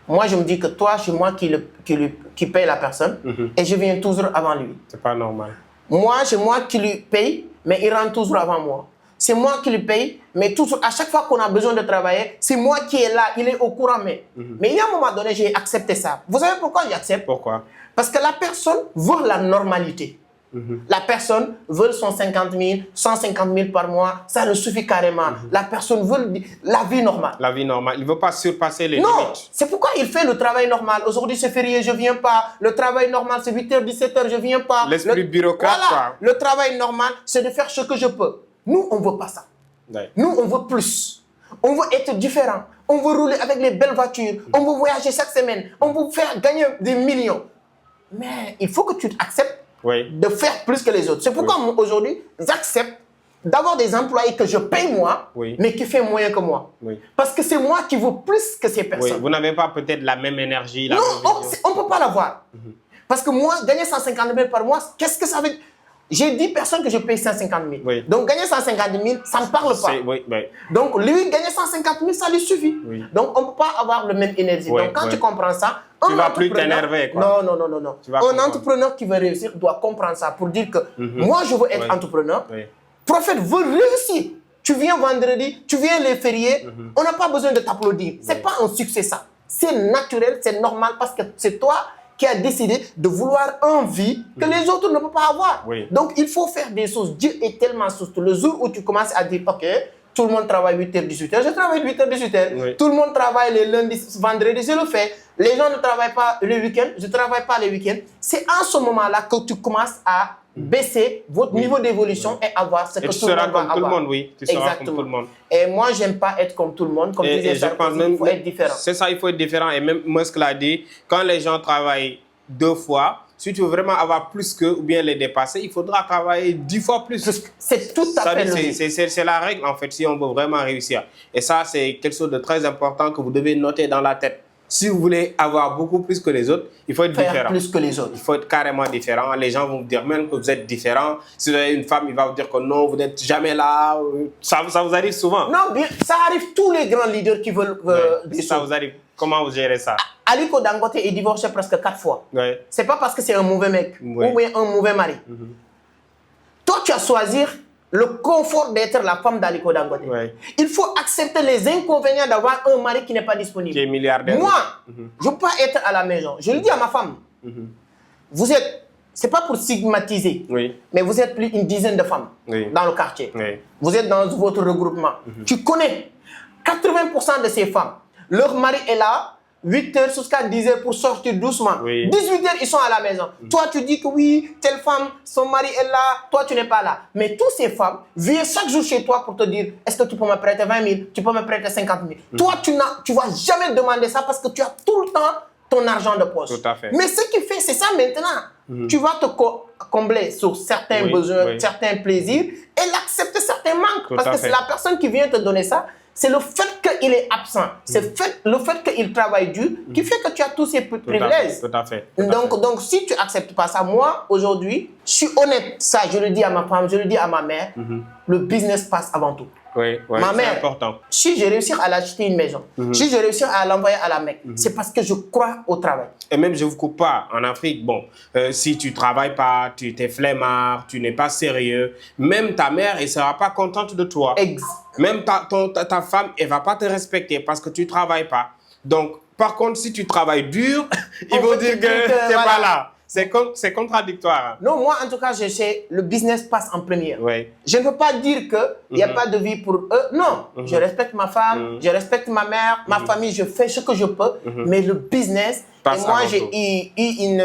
moi, je me dis que toi, c'est moi qui paye la personne et je viens toujours avant lui. C'est pas normal. Moi, c'est moi qui lui paye, mais il rentre toujours avant moi. C'est moi qui lui paye, mais toujours, à chaque fois qu'on a besoin de travailler, c'est moi qui est là, il est au courant. Mais il y a un moment donné, j'ai accepté ça. Vous savez pourquoi j'accepte? Pourquoi? Parce que la personne veut la normalité. La personne veut son 50 000, 150 000 par mois, ça ne suffit carrément. La personne veut la vie normale. La vie normale, il ne veut pas surpasser les limites. Non, c'est pourquoi il fait le travail normal. Aujourd'hui, c'est férié, je ne viens pas. Le travail normal, c'est 8h, 17h, je ne viens pas. L'esprit bureaucrate, voilà. Le travail normal, c'est de faire ce que je peux. Nous, on ne veut pas ça. Ouais. Nous, on veut plus. On veut être différent. On veut rouler avec les belles voitures. On veut voyager chaque semaine. On veut faire gagner des millions. Mais il faut que tu acceptes de faire plus que les autres. C'est pourquoi aujourd'hui, j'accepte d'avoir des employés que je paye moi, mais qui font moins que moi. Parce que c'est moi qui veux plus que ces personnes. Vous n'avez pas peut-être la même énergie. Non, on ne peut pas l'avoir. Parce que moi, gagner 150 000 par mois, qu'est-ce que ça veut dire? J'ai 10 personnes que je paye 150 000. Donc, gagner 150 000, ça ne parle pas. Donc, lui, gagner 150 000, ça lui suffit. Donc, on ne peut pas avoir la même énergie. Donc, quand tu comprends ça, tu ne vas plus t'énerver. Non. Un entrepreneur qui veut réussir doit comprendre ça pour dire que moi, je veux être entrepreneur. Prophète veut réussir. Tu viens vendredi, tu viens les fériés, on n'a pas besoin de t'applaudir. Ce n'est pas un succès, ça. C'est naturel, c'est normal parce que c'est toi qui a décidé de vouloir une vie que les autres ne peuvent pas avoir. Donc, il faut faire des choses. Dieu est tellement juste. Le jour où tu commences à dire, OK, tout le monde travaille 8h, 18h, je travaille 8h, 18h. Tout le monde travaille les lundis, vendredis, je le fais. Les gens ne travaillent pas le week-end, je ne travaille pas les week-ends. C'est en ce moment-là que tu commences à baisser votre niveau d'évolution et avoir ce que tout le monde va avoir. Tu seras comme tout le monde, tu seras comme tout le monde. Et moi, je n'aime pas être comme tout le monde. Comme disait Sarkozy, il faut être différent. C'est ça, il faut être différent. Et même Musk l'a dit, quand les gens travaillent 2 fois, si tu veux vraiment avoir plus qu'eux ou bien les dépasser, il faudra travailler 10 fois plus. C'est tout à fait logique. C'est la règle, en fait, si on veut vraiment réussir. Et ça, c'est quelque chose de très important que vous devez noter dans la tête. Si vous voulez avoir beaucoup plus que les autres, il faut être différent. Plus que les autres. Il faut être carrément différent. Les gens vont vous dire même que vous êtes différent. Si vous avez une femme, il va vous dire que non, vous n'êtes jamais là. Ça vous arrive souvent. Non, ça arrive tous les grands leaders qui veulent des choses. Ça vous arrive. Comment vous gérez ça? Aliko Dangote est divorcé presque 4 fois. C'est pas parce que c'est un mauvais mec ou bien un mauvais mari. Toi, tu as choisi le confort d'être la femme d'Aliko Dangote. Il faut accepter les inconvénients d'avoir un mari qui n'est pas disponible. Qui est milliardaire. Moi, je peux pas être à la maison. Je le dis à ma femme. Vous êtes, c'est pas pour stigmatiser, mais vous êtes plus une dizaine de femmes dans le quartier. Vous êtes dans votre regroupement. Tu connais 80% de ces femmes. Leur mari est là, 8h jusqu'à 10h pour sortir doucement. 18h, ils sont à la maison. Toi, tu dis que oui, telle femme, son mari est là, toi, tu n'es pas là. Mais toutes ces femmes viennent chaque jour chez toi pour te dire, est-ce que tu peux me prêter 20 000, tu peux me prêter 50 000. Toi, tu ne vas jamais demander ça parce que tu as tout le temps ton argent de poche. Tout à fait. Mais ce qui fait, c'est ça maintenant. Tu vas te combler sur certains besoins, certains plaisirs et l'accepter certains manques. Parce que c'est la personne qui vient te donner ça. C'est le fait qu'il est absent, c'est le fait qu'il travaille dur qui fait que tu as tous ces privilèges. Tout à fait. Donc, si tu n'acceptes pas ça, moi, aujourd'hui, je suis honnête. Ça, je le dis à ma femme, je le dis à ma mère. Le business passe avant tout. Oui, ma mère, c'est important. Si je réussis à l'acheter une maison, si je réussis à l'envoyer à la Mecque, c'est parce que je crois au travail. Et même, je ne vous coupe pas, en Afrique, bon, si tu ne travailles pas, tu t'es flemmard, tu n'es pas sérieux, même ta mère, elle ne sera pas contente de toi. Même ta femme, elle ne va pas te respecter parce que tu ne travailles pas. Donc, par contre, si tu travailles dur, ils vont dire que tu n'es pas là. C'est contradictoire. Non, moi, en tout cas, je sais, le business passe en premier. Oui. Je ne veux pas dire qu'il n'y a pas de vie pour eux. Non, je respecte ma femme, je respecte ma mère, ma famille, je fais ce que je peux. Mais le business, et moi, j'ai eu une...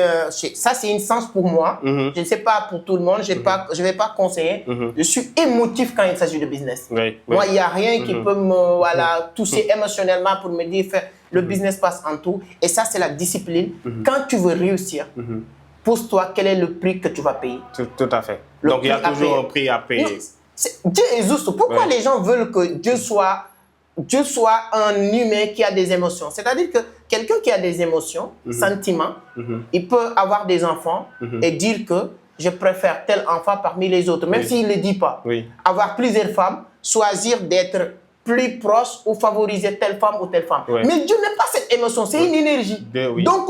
ça, c'est une sens pour moi. Je ne sais pas pour tout le monde, je ne vais pas conseiller. Je suis émotif quand il s'agit de business. Moi, il n'y a rien qui peut me toucher émotionnellement pour me dire... Le business passe en tout. Et ça, c'est la discipline. Quand tu veux réussir, pose-toi quel est le prix que tu vas payer. Tout à fait. Donc, il y a toujours un prix à payer. Non, Dieu est juste. Pourquoi les gens veulent que Dieu soit un humain qui a des émotions? C'est-à-dire que quelqu'un qui a des émotions, sentiments, il peut avoir des enfants et dire que je préfère tel enfant parmi les autres, même s'il ne le dit pas. Avoir plusieurs femmes, choisir d'être plus proche ou favoriser telle femme ou telle femme. Mais Dieu n'a pas cette émotion, c'est une énergie. Donc,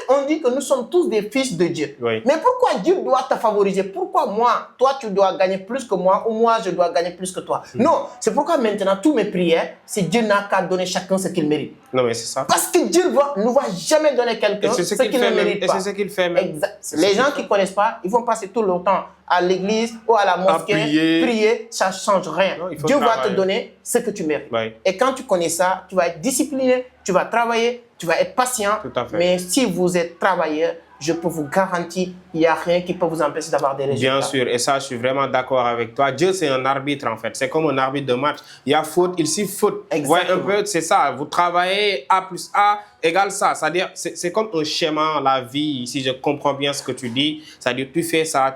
on dit que nous sommes tous des fils de Dieu. Mais pourquoi Dieu doit te favoriser? Pourquoi moi, toi, tu dois gagner plus que moi ou moi, je dois gagner plus que toi? Non, c'est pourquoi maintenant, toutes mes prières, c'est Dieu n'a qu'à donner chacun ce qu'il mérite. Non, mais c'est ça. Parce que Dieu ne va jamais donner quelqu'un ce qu'il ne mérite pas. Et c'est ce qu'il fait même. Exact. Les gens qui ne connaissent pas, ils vont passer tout leur temps à l'église ou à la mosquée, prier, ça ne change rien. Non, Dieu va te donner ce que tu mérites. Et quand tu connais ça, tu vas être discipliné, tu vas travailler, tu vas être patient. Mais si vous êtes travailleur, je peux vous garantir, il n'y a rien qui peut vous empêcher d'avoir des résultats. Bien sûr, et ça, je suis vraiment d'accord avec toi. Dieu, c'est un arbitre, en fait. C'est comme un arbitre de match. Il y a faute, il s'y faute. Ouais, un peu, c'est ça. Vous travaillez A plus A égale ça. C'est-à-dire, c'est comme un schéma, la vie, si je comprends bien ce que tu dis. C'est-à-dire, tu fais ça,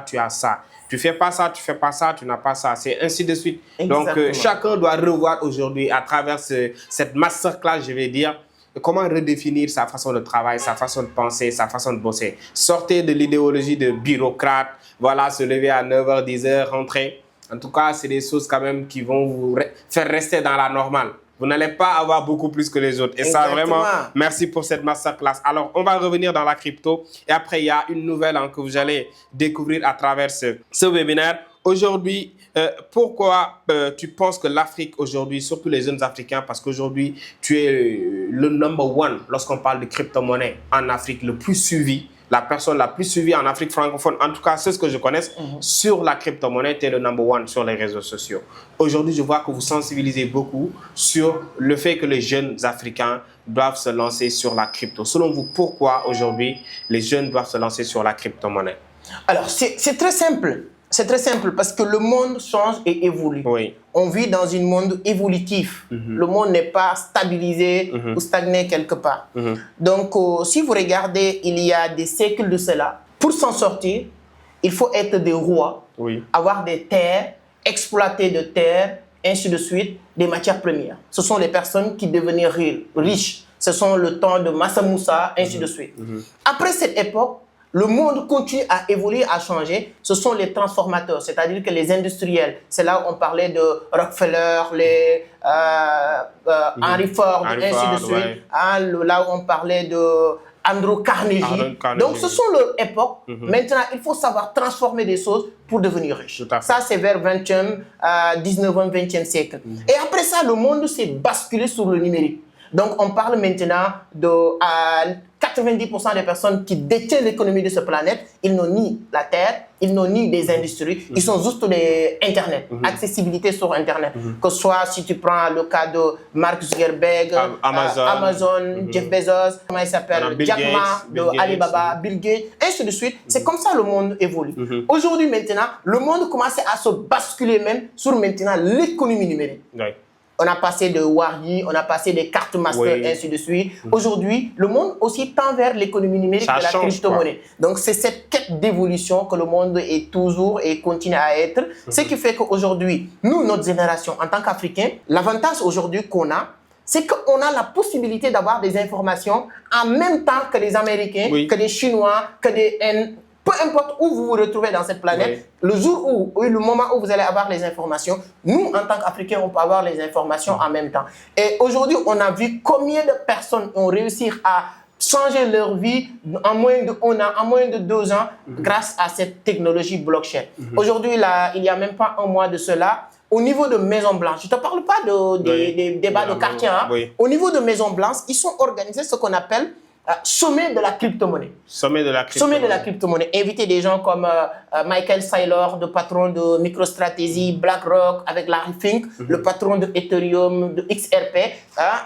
tu as ça. Tu fais pas ça, tu fais pas ça, tu n'as pas ça. C'est ainsi de suite. Donc, chacun doit revoir aujourd'hui, à travers cette masterclass, je vais dire, comment redéfinir sa façon de travail, sa façon de penser, sa façon de bosser. Sortez de l'idéologie de bureaucrate, voilà, se lever à 9h, 10h, rentrer. En tout cas, c'est des choses quand même qui vont vous faire rester dans la normale. Vous n'allez pas avoir beaucoup plus que les autres. Et ça, vraiment, merci pour cette masterclass. Alors, on va revenir dans la crypto. Et après, il y a une nouvelle que vous allez découvrir à travers ce webinaire. Aujourd'hui, pourquoi tu penses que l'Afrique aujourd'hui, surtout les jeunes Africains, parce qu'aujourd'hui, tu es le number one lorsqu'on parle de crypto-monnaie en Afrique, le plus suivi, la personne la plus suivie en Afrique francophone, en tout cas, c'est ce que je connais, sur la crypto-monnaie, tu es le number one sur les réseaux sociaux. Aujourd'hui, je vois que vous sensibilisez beaucoup sur le fait que les jeunes Africains doivent se lancer sur la crypto. Selon vous, pourquoi aujourd'hui les jeunes doivent se lancer sur la crypto-monnaie? Alors, c'est très simple. C'est très simple parce que le monde change et évolue. On vit dans un monde évolutif. Le monde n'est pas stabilisé ou stagné quelque part. Donc, si vous regardez, il y a des siècles de cela, pour s'en sortir, il faut être des rois, avoir des terres, exploiter de terres, ainsi de suite, des matières premières. Ce sont les personnes qui devenaient riches. Ce sont le temps de Massa Moussa, ainsi de suite. Après cette époque, le monde continue à évoluer, à changer. Ce sont les transformateurs, c'est-à-dire que les industriels. C'est là où on parlait de Rockefeller, les Henry Ford, ainsi de suite. Là où on parlait de Andrew Carnegie. Donc, ce sont leurs époques. Maintenant, il faut savoir transformer des choses pour devenir riche. Ça, c'est vers 19e, 20e siècle. Et après ça, le monde s'est basculé sur le numérique. Donc, on parle maintenant de 90% des personnes qui détiennent l'économie de cette planète, ils n'ont ni la terre, ils n'ont ni des industries, ils sont juste des Internet, accessibilité sur Internet. Que ce soit si tu prends le cas de Mark Zuckerberg, Amazon, Jeff Bezos, comment il s'appelle, Jack Ma, de Alibaba, Bill Gates, ainsi de suite. C'est comme ça le monde évolue. Aujourd'hui, maintenant, le monde commence à se basculer même sur maintenant l'économie numérique. On a passé de Wari, on a passé des cartes master, et ainsi de suite. Aujourd'hui, le monde aussi tend vers l'économie numérique de la crypto-monnaie. Donc, c'est cette quête d'évolution que le monde est toujours et continue à être. Ce qui fait qu'aujourd'hui, nous, notre génération, en tant qu'Africains, l'avantage aujourd'hui qu'on a, c'est qu'on a la possibilité d'avoir des informations en même temps que les Américains, que les Chinois, que des N. Peu importe où vous vous retrouvez dans cette planète, le jour où, le moment où vous allez avoir les informations, nous, en tant qu'Africains, on peut avoir les informations en même temps. Et aujourd'hui, on a vu combien de personnes ont réussi à changer leur vie en moins de 1 an, en moins de 2 ans, grâce à cette technologie blockchain. Aujourd'hui, il n'y a même pas un mois de cela, au niveau de Maison Blanche, je ne te parle pas des débats de quartier, hein. Au niveau de Maison Blanche, ils sont organisés ce qu'on appelle sommet de la crypto-monnaie. Sommet de la crypto-monnaie. Sommet de la crypto-monnaie. Inviter des gens comme Michael Saylor, le patron de MicroStrategy, BlackRock, avec Larry Fink, le patron de Ethereum, de XRP.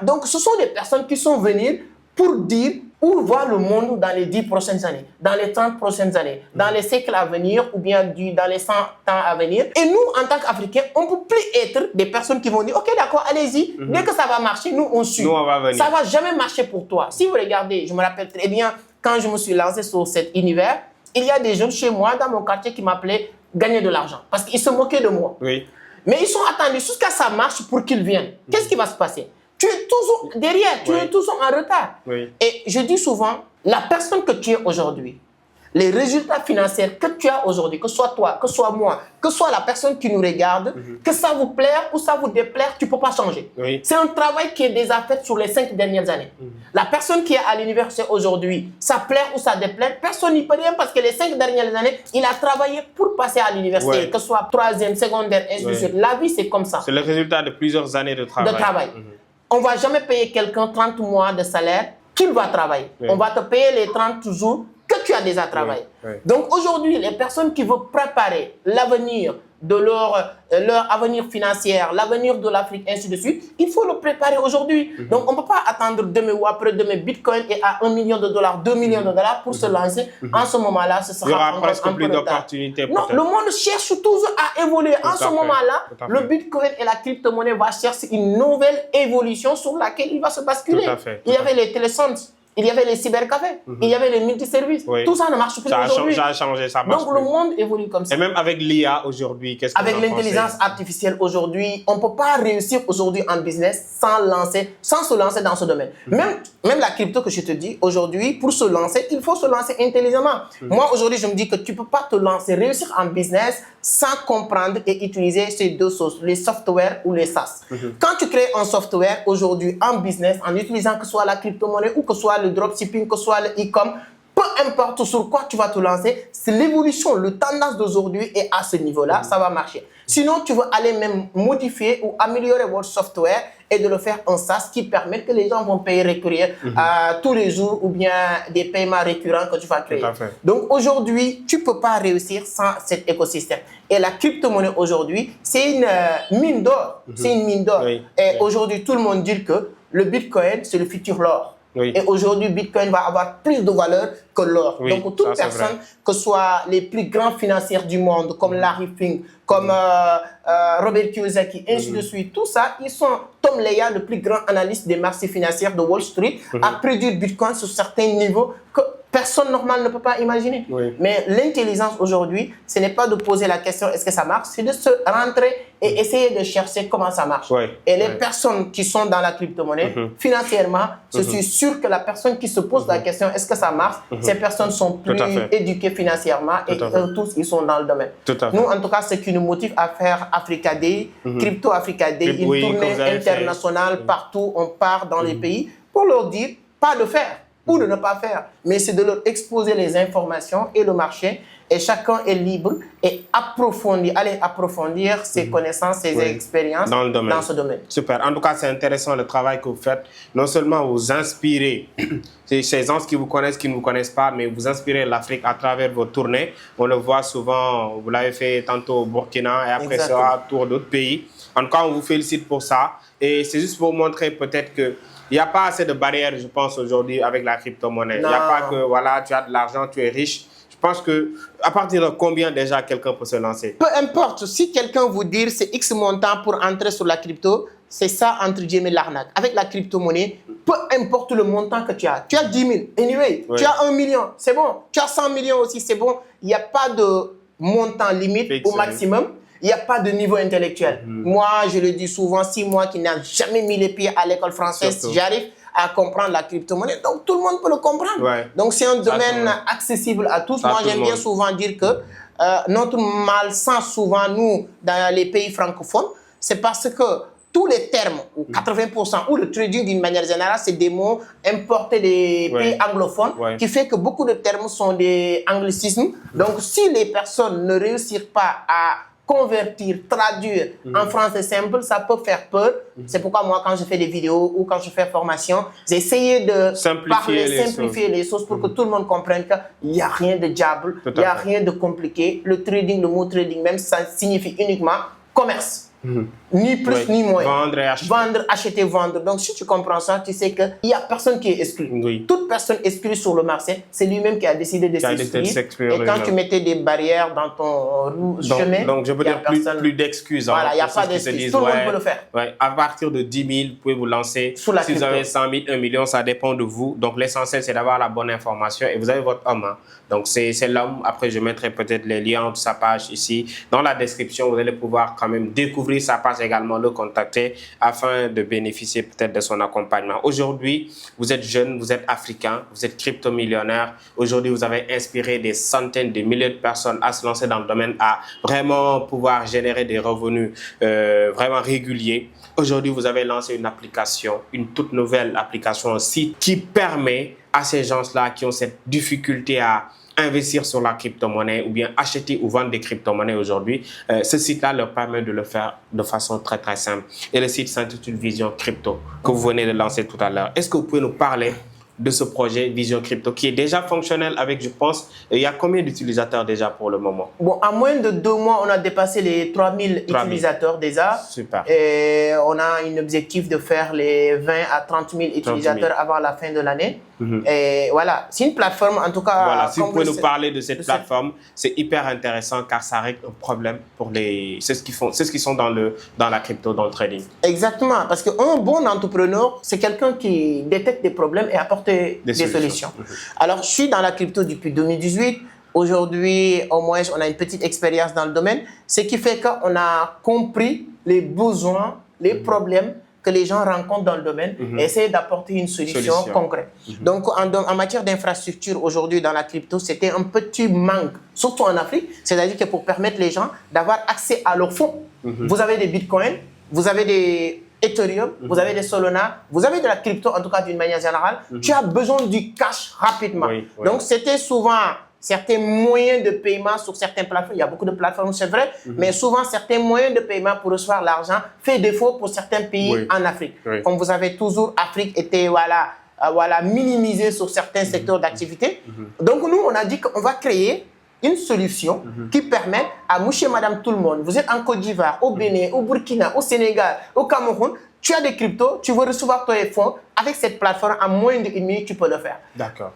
Donc, ce sont des personnes qui sont venues pour dire où va le monde dans les 10 prochaines années, dans les 30 prochaines années, dans les siècles à venir ou bien dans les 100 ans à venir. Et nous, en tant qu'Africains, on ne peut plus être des personnes qui vont dire « Ok, d'accord, allez-y, dès que ça va marcher, nous, on suit. » Nous, on va venir. Ça ne va jamais marcher pour toi. Si vous regardez, je me rappelle très bien, quand je me suis lancé sur cet univers, il y a des jeunes chez moi, dans mon quartier, qui m'appelaient « gagner de l'argent » parce qu'ils se moquaient de moi. Oui. Mais ils sont attendus jusqu'à ce que ça marche pour qu'ils viennent. Qu'est-ce qui va se passer? Tu es toujours derrière, tu es toujours en retard. Et je dis souvent, la personne que tu es aujourd'hui, les résultats financiers que tu as aujourd'hui, que ce soit toi, que ce soit moi, que ce soit la personne qui nous regarde, que ça vous plaire ou ça vous déplaire, tu ne peux pas changer. C'est un travail qui est déjà fait sur les 5 dernières années. La personne qui est à l'université aujourd'hui, ça plaire ou ça déplaire, personne n'y peut rien parce que les 5 dernières années, il a travaillé pour passer à l'université, que ce soit 3e, secondaire, ainsi de suite. La vie, c'est comme ça. C'est le résultat de plusieurs années de travail. On ne va jamais payer quelqu'un 30 mois de salaire qu'il va travailler. On va te payer les 30 jours que tu as déjà travaillé. Donc aujourd'hui, les personnes qui veulent préparer l'avenir de leur avenir financier, l'avenir de l'Afrique, ainsi de suite, il faut le préparer aujourd'hui. Donc on ne peut pas attendre demain ou après-demain Bitcoin est à $1 million, $2 millions pour se lancer. En ce moment-là, ce sera il y aura presque plus d'opportunités. Non, le monde cherche toujours à évoluer. En ce moment-là, le Bitcoin et la crypto-monnaie vont chercher une nouvelle évolution sur laquelle il va se basculer. Il y avait les télécentres. Il y avait les cybercafés, il y avait les multiservices. Tout ça ne marche plus aujourd'hui. Ça a changé, ça marche. Donc le monde évolue comme ça. Et même avec l'IA aujourd'hui, qu'est-ce que vous en pensez? Avec l'intelligence artificielle aujourd'hui, on ne peut pas réussir aujourd'hui en business sans se lancer dans ce domaine. Même la crypto que je te dis, aujourd'hui, pour se lancer, il faut se lancer intelligemment. Moi, aujourd'hui, je me dis que tu ne peux pas te lancer, réussir en business sans comprendre et utiliser ces deux choses, les softwares ou les SaaS. Quand tu crées un software aujourd'hui en business, en utilisant que ce soit la crypto-monnaie ou que ce soit le dropshipping, que ce soit le e-com, peu importe sur quoi tu vas te lancer, c'est l'évolution, le tendance d'aujourd'hui est à ce niveau-là, ça va marcher. Sinon, tu veux aller même modifier ou améliorer votre software et de le faire en SaaS qui permet que les gens vont payer récurrent tous les jours ou bien des paiements récurrents que tu vas créer. Donc aujourd'hui, tu ne peux pas réussir sans cet écosystème. Et la crypto-monnaie aujourd'hui, c'est une mine d'or. C'est une mine d'or. Et aujourd'hui, tout le monde dit que le Bitcoin, c'est le futur l'or. Et aujourd'hui, Bitcoin va avoir plus de valeur que l'or. Donc, toute personne, que ce soit les plus grands financiers du monde, comme Larry Fink, comme Robert Kiyosaki, ainsi de suite, tout ça, ils sont, Tom Leya, le plus grand analyste des marchés financiers de Wall Street, a prédit Bitcoin sur certains niveaux que personne normal ne peut pas imaginer. Mais l'intelligence aujourd'hui, ce n'est pas de poser la question est-ce que ça marche, c'est de se rentrer et essayer de chercher comment ça marche. Et les personnes qui sont dans la crypto-monnaie, financièrement, je suis sûr que la personne qui se pose la question est-ce que ça marche, ces personnes sont plus éduquées financièrement et eux tous, ils sont dans le domaine. Nous, en tout cas, ce qui nous motive à faire Africa Day, Crypto Africa Day, une tournée internationale partout, on part dans les pays pour leur dire pas de faire ou de ne pas faire, mais c'est de leur exposer les informations et le marché, et chacun est libre et aller approfondir ses connaissances, ses expériences dans ce domaine. Super. En tout cas, c'est intéressant le travail que vous faites. Non seulement vous inspirez ces gens qui vous connaissent, qui ne vous connaissent pas, mais vous inspirez l'Afrique à travers vos tournées. On le voit souvent, vous l'avez fait tantôt au Burkina et après ça, tour d'autres pays. En tout cas, on vous félicite pour ça. Et c'est juste pour vous montrer peut-être que il n'y a pas assez de barrières, je pense, aujourd'hui avec la crypto-monnaie. Il n'y a pas que, voilà, tu as de l'argent, tu es riche. Je Je pense que à partir de combien déjà quelqu'un peut se lancer? Peu importe, si quelqu'un vous dit c'est X montant pour entrer sur la crypto, c'est ça entre guillemets l'arnaque. Avec la crypto-monnaie, peu importe le montant que tu as 10 000, anyway, tu as 1 million, c'est bon. Tu as 100 millions aussi, c'est bon. Il n'y a pas de montant limite fixe, au maximum. Il n'y a pas de niveau intellectuel. Moi, je le dis souvent, si moi qui n'ai jamais mis les pieds à l'école française, j'arrive à comprendre la crypto-monnaie, donc tout le monde peut le comprendre. Donc c'est un domaine accessible à tous. Moi, j'aime bien souvent dire que notre malsens souvent, nous, dans les pays francophones, c'est parce que tous les termes, ou 80%, ou le trading d'une manière générale, c'est des mots importés des pays anglophones, qui fait que beaucoup de termes sont des anglicismes. Donc, si les personnes ne réussissent pas à convertir, traduire en français simple, ça peut faire peur. C'est pourquoi moi, quand je fais des vidéos ou quand je fais formation, j'ai essayé de simplifier les choses pour que tout le monde comprenne qu'il n'y a rien de diable, il n'y a rien de compliqué. Le trading, le mot trading même, ça signifie uniquement commerce. Ni plus ni moins. Vendre et acheter. Vendre, acheter, vendre. Donc, si tu comprends ça, tu sais qu'il n'y a personne qui est exclu. Toute personne exclue sur le marché, c'est lui-même qui a décidé de s'exclure. Et quand tu mettais des barrières dans ton chemin, donc je peux dire plus d'excuses. Voilà, il n'y a pas d'excuses. Tout le monde peut le faire. À partir de 10 000, vous pouvez vous lancer. Si vous avez 100 000, 1 million, ça dépend de vous. Donc, l'essentiel, c'est d'avoir la bonne information. Et vous avez votre homme. Donc, c'est l'homme. Après, je mettrai peut-être les liens de sa page ici. Dans la description, vous allez pouvoir quand même découvrir sa page également, le contacter afin de bénéficier peut-être de son accompagnement. Aujourd'hui, vous êtes jeune, vous êtes africain, vous êtes crypto-millionnaire. Aujourd'hui, vous avez inspiré des centaines de milliers de personnes à se lancer dans le domaine, à vraiment pouvoir générer des revenus vraiment réguliers. Aujourd'hui, vous avez lancé une application, une toute nouvelle application, un site qui permet à ces gens-là qui ont cette difficulté à investir sur la crypto-monnaie ou bien acheter ou vendre des crypto-monnaies aujourd'hui, ce site-là leur permet de le faire de façon très très simple. Et le site s'intitule Vision Crypto, que vous venez de lancer tout à l'heure. Est-ce que vous pouvez nous parler de ce projet Vision Crypto qui est déjà fonctionnel avec, je pense, il y a combien d'utilisateurs déjà pour le moment? Bon, en moins de 2 mois, on a dépassé les 3000 utilisateurs déjà. Super. Et on a un objectif de faire les 20 à 30 000 utilisateurs avant la fin de l'année. Et voilà, c'est une plateforme en tout cas. Voilà, si vous pouvez nous parler de cette plateforme, c'est hyper intéressant car ça règle un problème pour ceux qui sont dans la crypto, dans le trading. Exactement, parce qu'un bon entrepreneur, c'est quelqu'un qui détecte des problèmes et apporte des solutions. Alors, je suis dans la crypto depuis 2018. Aujourd'hui, au moins, on a une petite expérience dans le domaine, ce qui fait qu'on a compris les besoins, les problèmes que les gens rencontrent dans le domaine et essayer d'apporter une solution concrète. Donc, en matière d'infrastructure, aujourd'hui, dans la crypto, c'était un petit manque, surtout en Afrique, c'est-à-dire que pour permettre les gens d'avoir accès à leurs fonds. Vous avez des bitcoins, vous avez des Ethereum, vous avez des Solana, vous avez de la crypto, en tout cas d'une manière générale, tu as besoin du cash rapidement. Donc, c'était souvent certains moyens de paiement sur certaines plateformes. Il y a beaucoup de plateformes, c'est vrai, mais souvent, certains moyens de paiement pour recevoir l'argent fait défaut pour certains pays en Afrique. Comme vous avez toujours, Afrique était minimisée sur certains secteurs d'activité. Donc, nous, on a dit qu'on va créer une solution qui permet à monsieur, madame, tout le monde. Vous êtes en Côte d'Ivoire, au Bénin, au Burkina, au Sénégal, au Cameroun. Tu as des cryptos, tu veux recevoir tes fonds. Avec cette plateforme, en moins d'1 minute, tu peux le faire. D'accord.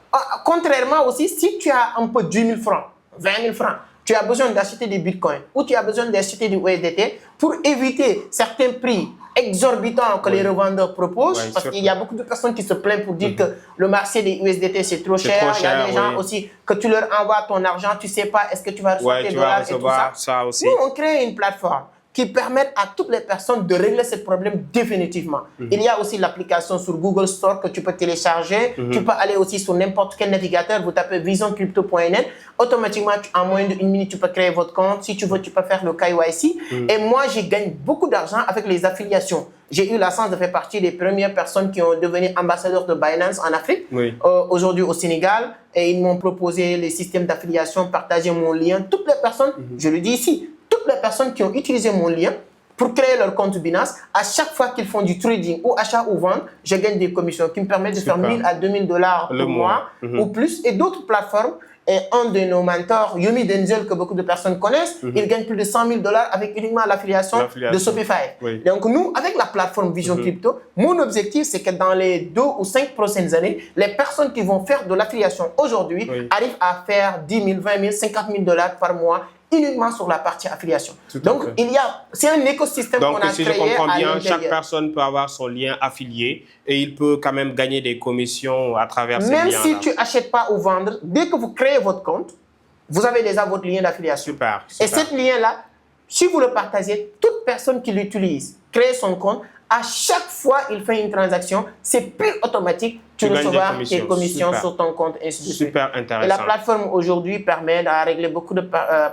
Contrairement aussi, si tu as un peu 10 000 francs, 20 000 francs, tu as besoin d'acheter des bitcoins ou tu as besoin d'acheter du USDT pour éviter certains prix exorbitants que les revendeurs proposent, parce qu'il y a beaucoup de personnes qui se plaignent pour dire que le marché des USDT c'est trop cher. Il y a des gens aussi que tu leur envoies ton argent, tu ne sais pas est-ce que tu vas recevoir tes dollars et tout ça. Aussi. Nous, on crée une plateforme qui permettent à toutes les personnes de régler ce problème définitivement. Il y a aussi l'application sur Google Store que tu peux télécharger. Tu peux aller aussi sur n'importe quel navigateur. Vous tapez visioncrypto.net. Automatiquement, en moins d'1 minute, tu peux créer votre compte. Si tu veux, tu peux faire le KYC. Et moi, j'ai gagné beaucoup d'argent avec les affiliations. J'ai eu la chance de faire partie des premières personnes qui ont devenu ambassadeurs de Binance en Afrique. Aujourd'hui au Sénégal. Et ils m'ont proposé les systèmes d'affiliation, partager mon lien. Toutes les personnes, je le dis ici, toutes les personnes qui ont utilisé mon lien pour créer leur compte Binance. À chaque fois qu'ils font du trading ou achat ou vente, je gagne des commissions qui me permettent de faire 1000 à 2000 dollars par mois ou plus. Et d'autres plateformes, et un de nos mentors, Yomi Denzel, que beaucoup de personnes connaissent, il gagne plus de 100 000 dollars avec uniquement l'affiliation de Shopify. Oui. Donc nous, avec la plateforme Vision Crypto, mon objectif, c'est que dans les 2 ou 5 prochaines années, les personnes qui vont faire de l'affiliation aujourd'hui arrivent à faire 10 000, 20 000, 50 000 dollars par mois uniquement sur la partie affiliation. Donc, c'est un écosystème qu'on a créé. Donc, si je comprends bien, chaque personne peut avoir son lien affilié et il peut quand même gagner des commissions à travers ces liens-là. Même si tu n'achètes pas ou vendre, dès que vous créez votre compte, vous avez déjà votre lien d'affiliation. Super. Et cet lien-là, si vous le partagez, toute personne qui l'utilise, crée son compte, à chaque fois il fait une transaction, c'est plus automatique. Tu recevras tes commissions sur ton compte, ainsi de suite. Super intéressant. Et la plateforme aujourd'hui permet de régler beaucoup de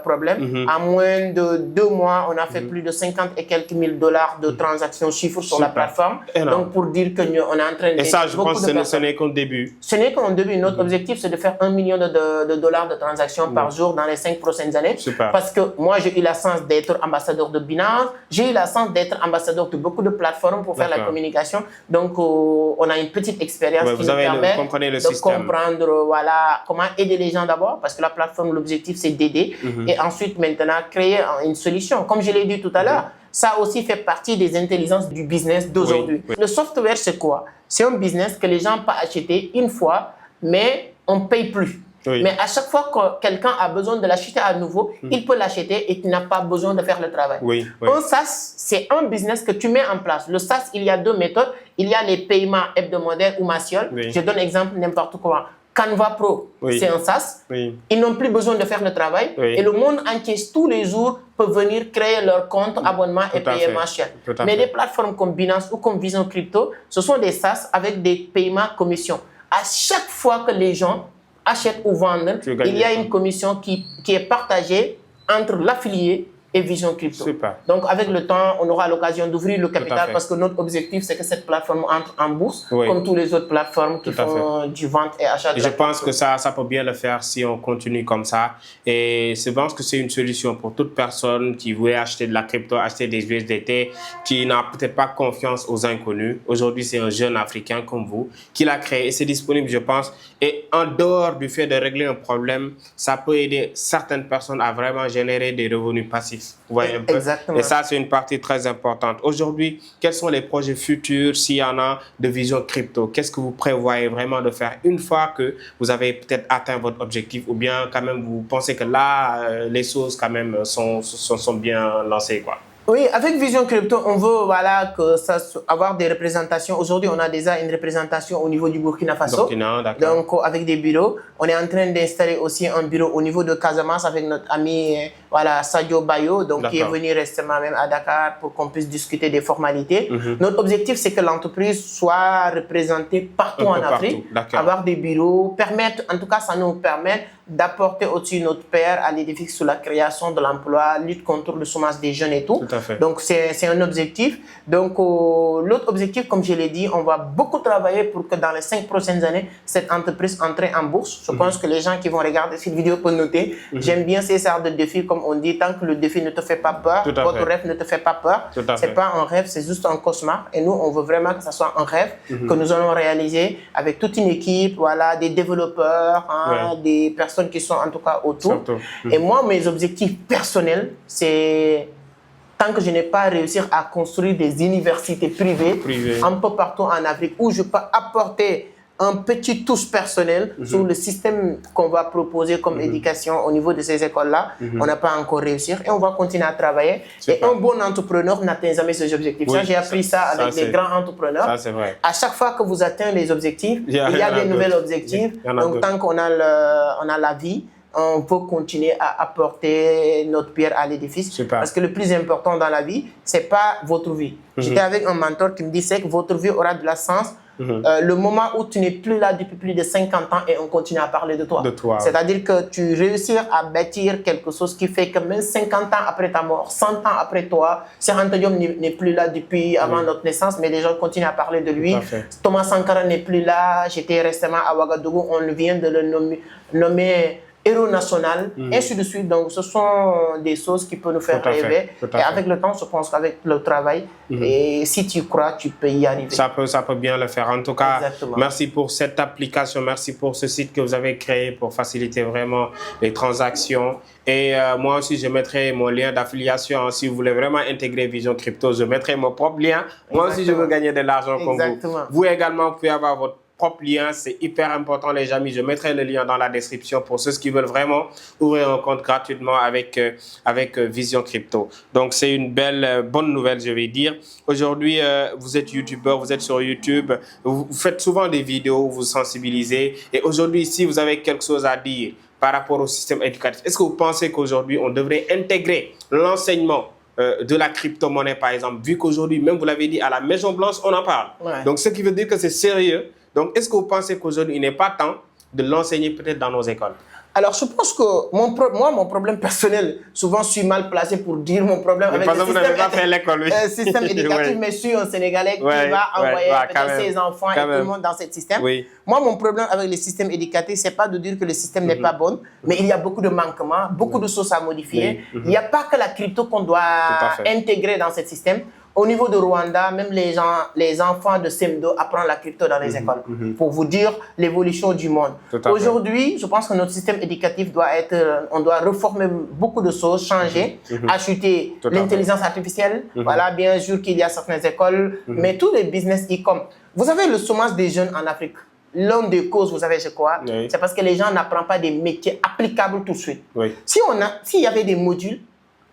problèmes. À moins de 2 mois, on a fait plus de 50 et quelques mille dollars de transactions chiffres sur la plateforme. Donc, pour dire qu'on est en train de... Et ça, je pense que ce n'est qu'un début. Ce n'est qu'un début. Notre objectif, c'est de faire 1 million de dollars de transactions par jour dans les 5 prochaines années. Super. Parce que moi, j'ai eu la chance d'être ambassadeur de Binance. J'ai eu la chance d'être ambassadeur de beaucoup de plateformes pour faire la communication. Donc, on a une petite expérience. Vous avez comprenez le système. Comprendre voilà, comment aider les gens d'abord, parce que la plateforme, l'objectif, c'est d'aider. Et ensuite, maintenant, créer une solution. Comme je l'ai dit tout à l'heure, ça aussi fait partie des intelligences du business d'aujourd'hui. Le software, c'est quoi? C'est un business que les gens peuvent acheter une fois, mais on ne paye plus. Mais à chaque fois que quelqu'un a besoin de l'acheter à nouveau, il peut l'acheter et tu n'as pas besoin de faire le travail. Un SaaS, c'est un business que tu mets en place. Le SaaS, il y a 2 méthodes. Il y a les paiements hebdomadaires ou mensuels. Je donne exemple n'importe quoi. Canva Pro, c'est un SaaS. Ils n'ont plus besoin de faire le travail. Et le monde entier, tous les jours, peut venir créer leur compte, abonnement et payer mensuel. Mais des plateformes comme Binance ou comme Vision Crypto, ce sont des SaaS avec des paiements commissions. À chaque fois que les gens achètent ou vendent, il y a une commission qui est partagée entre l'affilié et Vision Crypto. Super. Donc, avec le temps, on aura l'occasion d'ouvrir le capital parce que notre objectif, c'est que cette plateforme entre en bourse, comme toutes les autres plateformes qui font du vente et achat de Je pense que ça peut bien le faire si on continue comme ça. Et je pense que c'est une solution pour toute personne qui veut acheter de la crypto, acheter des USDT, qui n'a peut-être pas confiance aux inconnus. Aujourd'hui, c'est un jeune Africain comme vous qui l'a créé et c'est disponible, je pense. Et en dehors du fait de régler un problème, ça peut aider certaines personnes à vraiment générer des revenus passifs. Vous voyez un peu? Exactement. Et ça, c'est une partie très importante. Aujourd'hui, quels sont les projets futurs, s'il y en a, de Vision Crypto? Qu'est-ce que vous prévoyez vraiment de faire une fois que vous avez peut-être atteint votre objectif, ou bien quand même vous pensez que là, les choses quand même sont bien lancées, quoi? Oui, avec Vision Crypto, on veut avoir des représentations. Aujourd'hui, on a déjà une représentation au niveau du Burkina Faso. Donc, avec des bureaux. On est en train d'installer aussi un bureau au niveau de Casamance avec notre ami Sadio Bayo, donc, qui est venu récemment même à Dakar pour qu'on puisse discuter des formalités. Notre objectif, c'est que l'entreprise soit représentée partout en Afrique, avoir des bureaux, en tout cas, ça nous permet d'apporter au-dessus notre paire à l'édifice sur la création de l'emploi, lutte contre le chômage des jeunes et tout. Donc, c'est un objectif. Donc, l'autre objectif, comme je l'ai dit, on va beaucoup travailler pour que dans les 5 prochaines années, cette entreprise entre en bourse. Je pense que les gens qui vont regarder cette vidéo peuvent noter. J'aime bien ces sortes de défis, comme on dit, tant que le défi ne te fait pas peur, votre rêve ne te fait pas peur. C'est pas un rêve, c'est juste un cauchemar. Et nous, on veut vraiment que ça soit un rêve que nous allons réaliser avec toute une équipe, des développeurs, des personnes qui sont en tout cas autour. Et moi, mes objectifs personnels, c'est tant que je n'ai pas réussi à construire des universités privées un peu partout en Afrique où je peux apporter un petit touche personnel sur le système qu'on va proposer comme éducation au niveau de ces écoles-là. On n'a pas encore réussi et on va continuer à travailler. Et un bon entrepreneur n'atteint jamais ses objectifs. Ça, j'ai appris ça avec les grands entrepreneurs. Ça, c'est vrai. À chaque fois que vous atteignez les objectifs, il y a des nouveaux objectifs. Donc, tant qu'on a la vie, on peut continuer à apporter notre pierre à l'édifice. Parce que le plus important dans la vie, ce n'est pas votre vie. J'étais avec un mentor qui me disait que votre vie aura de la sens le moment où tu n'es plus là depuis plus de 50 ans et on continue à parler de toi. C'est-à-dire que tu réussis à bâtir quelque chose qui fait que même 50 ans après ta mort, 100 ans après toi, Cheikh Anta Diop n'est plus là depuis avant notre naissance, mais les gens continuent à parler de lui. Thomas Sankara n'est plus là. J'étais récemment à Ouagadougou, on vient de le nommer héros national, ainsi de suite. Donc, ce sont des choses qui peuvent nous faire rêver. Et avec le temps, je pense qu'avec le travail, et si tu crois, tu peux y arriver. Ça peut bien le faire. En tout cas, merci pour cette application, merci pour ce site que vous avez créé pour faciliter vraiment les transactions. Et moi aussi, je mettrai mon lien d'affiliation. Si vous voulez vraiment intégrer Vision Crypto, je mettrai mon propre lien. Moi aussi, je veux gagner de l'argent comme vous. Vous également, vous pouvez avoir votre propre lien, c'est hyper important les amis, je mettrai le lien dans la description pour ceux qui veulent vraiment ouvrir un compte gratuitement avec Vision Crypto. Donc c'est une bonne nouvelle je vais dire. Aujourd'hui vous êtes youtubeur, vous êtes sur YouTube, vous faites souvent des vidéos, vous sensibilisez et aujourd'hui ici vous avez quelque chose à dire par rapport au système éducatif. Est-ce que vous pensez qu'aujourd'hui on devrait intégrer l'enseignement de la crypto-monnaie par exemple, vu qu'aujourd'hui même vous l'avez dit à la Maison Blanche on en parle. Donc ce qui veut dire que c'est sérieux. Donc, est-ce que vous pensez qu'aujourd'hui, il n'est pas temps de l'enseigner peut-être dans nos écoles? Alors, je pense que mon problème personnel, souvent, je suis mal placé pour dire mon problème avec le système éducatif, mais je suis un Sénégalais qui va envoyer ses enfants et tout le monde dans ce système. Moi, mon problème avec le système éducatif, ce n'est pas de dire que le système n'est pas bon, mais il y a beaucoup de manquements, beaucoup de choses à modifier. Il n'y a pas que la crypto qu'on doit intégrer dans ce système. Au niveau de Rwanda, même les enfants de CM2 apprennent la crypto dans les écoles pour vous dire l'évolution du monde. Aujourd'hui, je pense que notre système éducatif on doit reformer beaucoup de choses, changer, ajouter l'intelligence artificielle. Voilà, bien sûr qu'il y a certaines écoles, mais tous les business e-com. Vous avez le chômage des jeunes en Afrique. L'une des causes, vous savez, c'est quoi? C'est parce que les gens n'apprennent pas des métiers applicables tout de suite. S'il y avait des modules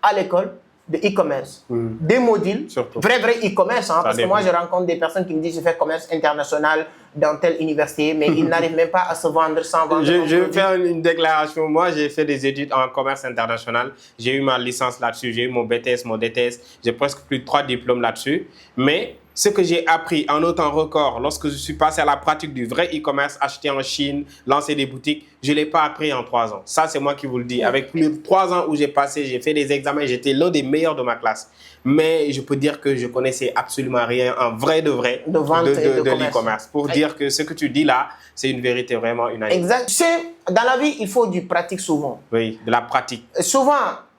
à l'école, de e-commerce, des modules, vrai e-commerce, parce que moi je rencontre des personnes qui me disent je fais commerce international dans telle université, mais ils n'arrivent même pas à se vendre sans vendre. Je vais faire une déclaration. Moi, j'ai fait des études en commerce international. J'ai eu ma licence là-dessus, j'ai eu mon BTS, mon DTS. J'ai presque plus de 3 diplômes là-dessus. Mais ce que j'ai appris en un temps record, lorsque je suis passé à la pratique du vrai e-commerce, acheter en Chine, lancer des boutiques, je ne l'ai pas appris en 3 ans. Ça, c'est moi qui vous le dis. Avec plus de 3 ans où j'ai passé, j'ai fait des examens, j'étais l'un des meilleurs de ma classe. Mais je peux dire que je connaissais absolument rien en vrai de l'e-commerce. Pour dire que ce que tu dis là, c'est une vérité vraiment unanime. Exact. Tu sais, dans la vie, il faut du pratique souvent. Oui, de la pratique. Souvent,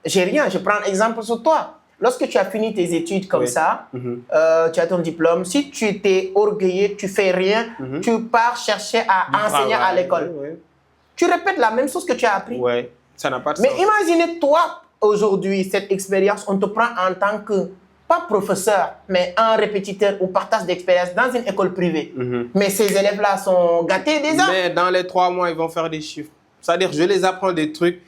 j'ai rien. Je prends un exemple sur toi. Lorsque tu as fini tes études comme ça, tu as ton diplôme, si tu étais orgueilleux, tu fais rien, tu pars chercher à enseigner à l'école. Tu répètes la même chose que tu as appris. Oui, ça n'a pas de sens. Mais imaginez toi, aujourd'hui, cette expérience, on te prend en tant que, pas professeur, mais un répétiteur ou partage d'expérience dans une école privée. Mais ces élèves-là sont gâtés déjà. Mais dans les 3 mois, ils vont faire des chiffres. C'est-à-dire, je les apprends des trucs.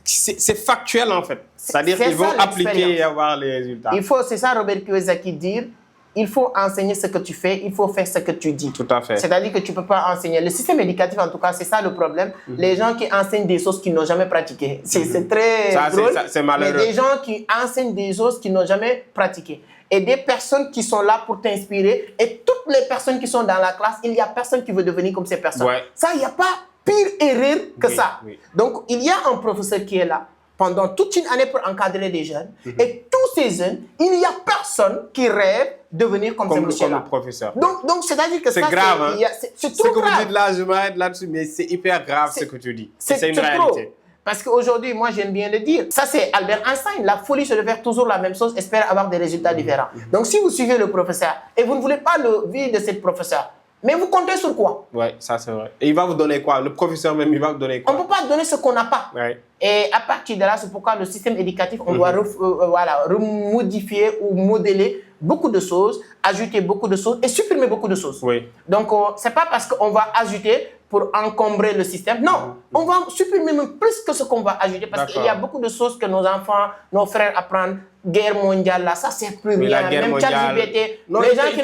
C'est factuel en fait. C'est-à-dire qu'ils vont appliquer et avoir les résultats. C'est ça Robert Kiyosaki dit, il faut enseigner ce que tu fais, il faut faire ce que tu dis. Tout à fait. C'est-à-dire que tu ne peux pas enseigner. Le système éducatif en tout cas, c'est ça le problème. Les gens qui enseignent des choses qu'ils n'ont jamais pratiquées. C'est très drôle. C'est malheureux. Mais des gens qui enseignent des choses qu'ils n'ont jamais pratiquées. Et des personnes qui sont là pour t'inspirer. Et toutes les personnes qui sont dans la classe, il n'y a personne qui veut devenir comme ces personnes. Ça, il n'y a pas pire erreur que ça. Donc, il y a un professeur qui est là pendant toute une année pour encadrer des jeunes. Et tous ces jeunes, il n'y a personne qui rêve de devenir comme ce monsieur-là. Comme professeur. Donc c'est-à-dire que c'est grave. C'est trop grave. Ce que vous dites là, je m'arrête là-dessus, mais c'est hyper grave ce que tu dis. C'est une réalité. Parce qu'aujourd'hui, moi, j'aime bien le dire. Ça, c'est Albert Einstein. La folie, c'est de faire toujours la même chose, espérer avoir des résultats différents. Donc, si vous suivez le professeur et vous ne voulez pas le vie de ce professeur, mais vous comptez sur quoi? Oui, ça c'est vrai. Et il va vous donner quoi? Le professeur même, il va vous donner quoi? On ne peut pas donner ce qu'on n'a pas. Et à partir de là, c'est pourquoi le système éducatif, on doit remodifier ou modeler beaucoup de choses, ajouter beaucoup de choses et supprimer beaucoup de choses. Donc, ce n'est pas parce qu'on va ajouter pour encombrer le système. Non, on va supprimer même plus que ce qu'on va ajouter parce qu'il y a beaucoup de choses que nos enfants, nos frères apprennent. Guerre mondiale, là, ça ne sert plus rien. Même ChatGPT, les gens qui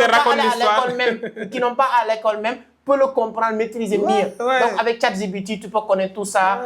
n'ont pas à l'école même peuvent le comprendre, maîtriser mieux. Donc, avec ChatGPT, tu peux connaître tout ça.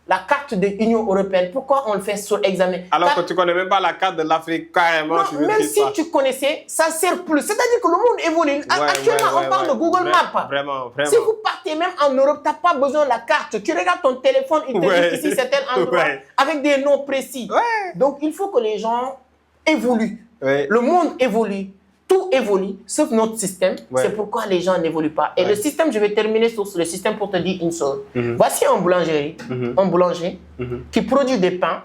La carte de l'Union européenne, pourquoi on le fait sur examen? Alors que tu ne connais même pas la carte de l'Afrique, carrément. Non, même si tu connaissais, ça ne sert plus. C'est-à-dire que le monde évolue. Actuellement, on parle de Google Maps. Vraiment. Si vous partez même en Europe, tu n'as pas besoin de la carte. Tu regardes ton téléphone, il te dit ici, c'est tel endroit, avec des noms précis. Donc, il faut que les gens évoluent. Le monde évolue. tout évolue, sauf notre système. C'est pourquoi les gens n'évoluent pas. Et le système, je vais terminer sur le système pour te dire une chose. Voici un boulanger qui produit des pains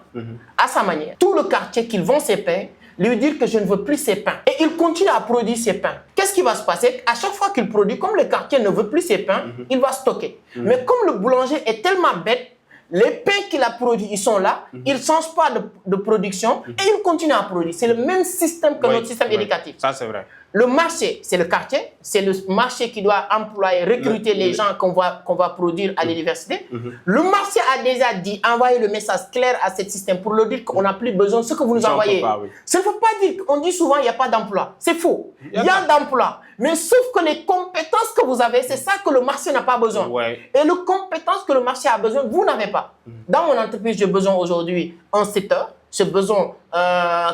à sa manière. Tout le quartier qui vend ses pains, lui dire que je ne veux plus ces pains. Et il continue à produire ses pains. Qu'est-ce qui va se passer? À chaque fois qu'il produit, comme le quartier ne veut plus ses pains, il va stocker. Mais comme le boulanger est tellement bête, les pains qu'il a produits, ils sont là, ils ne changent pas de production et il continue à produire. C'est le même système que notre système éducatif. Ça, c'est vrai. Le marché, c'est le quartier, c'est le marché qui doit employer, recruter les gens qu'on va produire à l'université. Le marché a déjà dit, envoyer le message clair à ce système pour leur dire qu'on n'a plus besoin de ce que vous nous envoyez. Ça ne veut pas dire, on dit souvent il n'y a pas d'emploi. C'est faux. Il y a d'emploi. Mais sauf que les compétences que vous avez, c'est ça que le marché n'a pas besoin. Et les compétences que le marché a besoin, vous n'avez pas. Dans mon entreprise, j'ai besoin aujourd'hui d'un secteur. J'ai besoin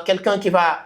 quelqu'un qui va,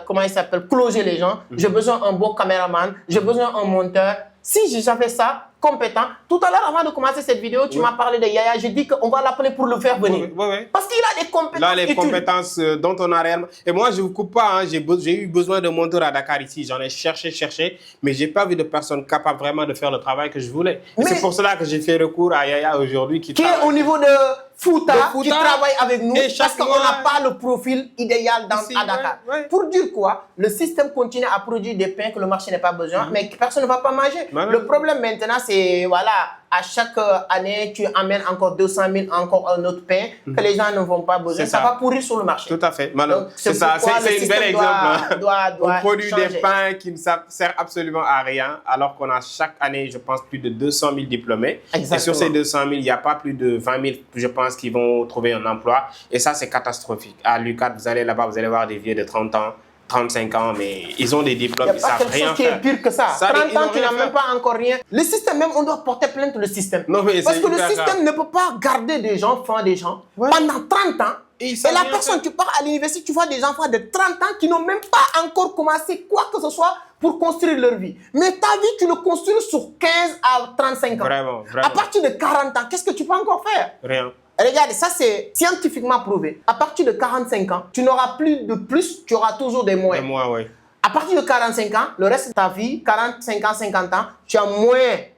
comment il s'appelle, closer les gens. J'ai besoin d'un bon caméraman. J'ai besoin d'un monteur. Si j'avais ça, compétent. Tout à l'heure, avant de commencer cette vidéo, tu m'as parlé de Yaya. J'ai dit qu'on va l'appeler pour le faire venir. Parce qu'il a des compétences. Là, les compétences dont on a réellement. Et moi, je ne vous coupe pas. Hein. J'ai eu besoin de monteur à Dakar ici. J'en ai cherché. Mais je n'ai pas vu de personne capable vraiment de faire le travail que je voulais. C'est pour cela que j'ai fait recours à Yaya aujourd'hui. Qui est au niveau de Fouta, qui travaille avec nous. Parce qu'on n'a pas le profil idéal à Dakar. Pour dire quoi? Le système continue à produire des pains que le marché n'a pas besoin. Mais que personne ne va pas manger. Le problème maintenant, c'est, voilà, à chaque année, tu amènes encore 200 000, encore un autre pain que les gens ne vont pas besoin. Ça va pourrir sur le marché. Tout à fait. C'est ça. C'est un bel exemple. On produit des pains qui ne servent absolument à rien, alors qu'on a chaque année, je pense, plus de 200 000 diplômés. Exactement. Et sur ces 200 000, il n'y a pas plus de 20 000, je pense, qui vont trouver un emploi. Et ça, c'est catastrophique. À l'UQAD, vous allez là-bas, vous allez voir des vieux de 30 ans. 35 ans, mais ils ont des diplômes, ils savent rien faire. Il n'y a pas quelque chose qui est pire que ça. 30 ans, tu n'as même pas encore rien. Le système, même, on doit porter plainte le système. Parce que le système ne peut pas garder des gens, pendant 30 ans. Et la personne, tu pars à l'université, tu vois des enfants de 30 ans qui n'ont même pas encore commencé quoi que ce soit pour construire leur vie. Mais ta vie, tu le construis sur 15 à 35 ans. Vraiment. À partir de 40 ans, qu'est-ce que tu peux encore faire? Rien. Regarde, ça c'est scientifiquement prouvé. À partir de 45 ans, tu n'auras plus de plus, tu auras toujours des moins. Des moins, oui. À partir de 45 ans, le reste de ta vie, 45 ans, 50 ans, tu as moins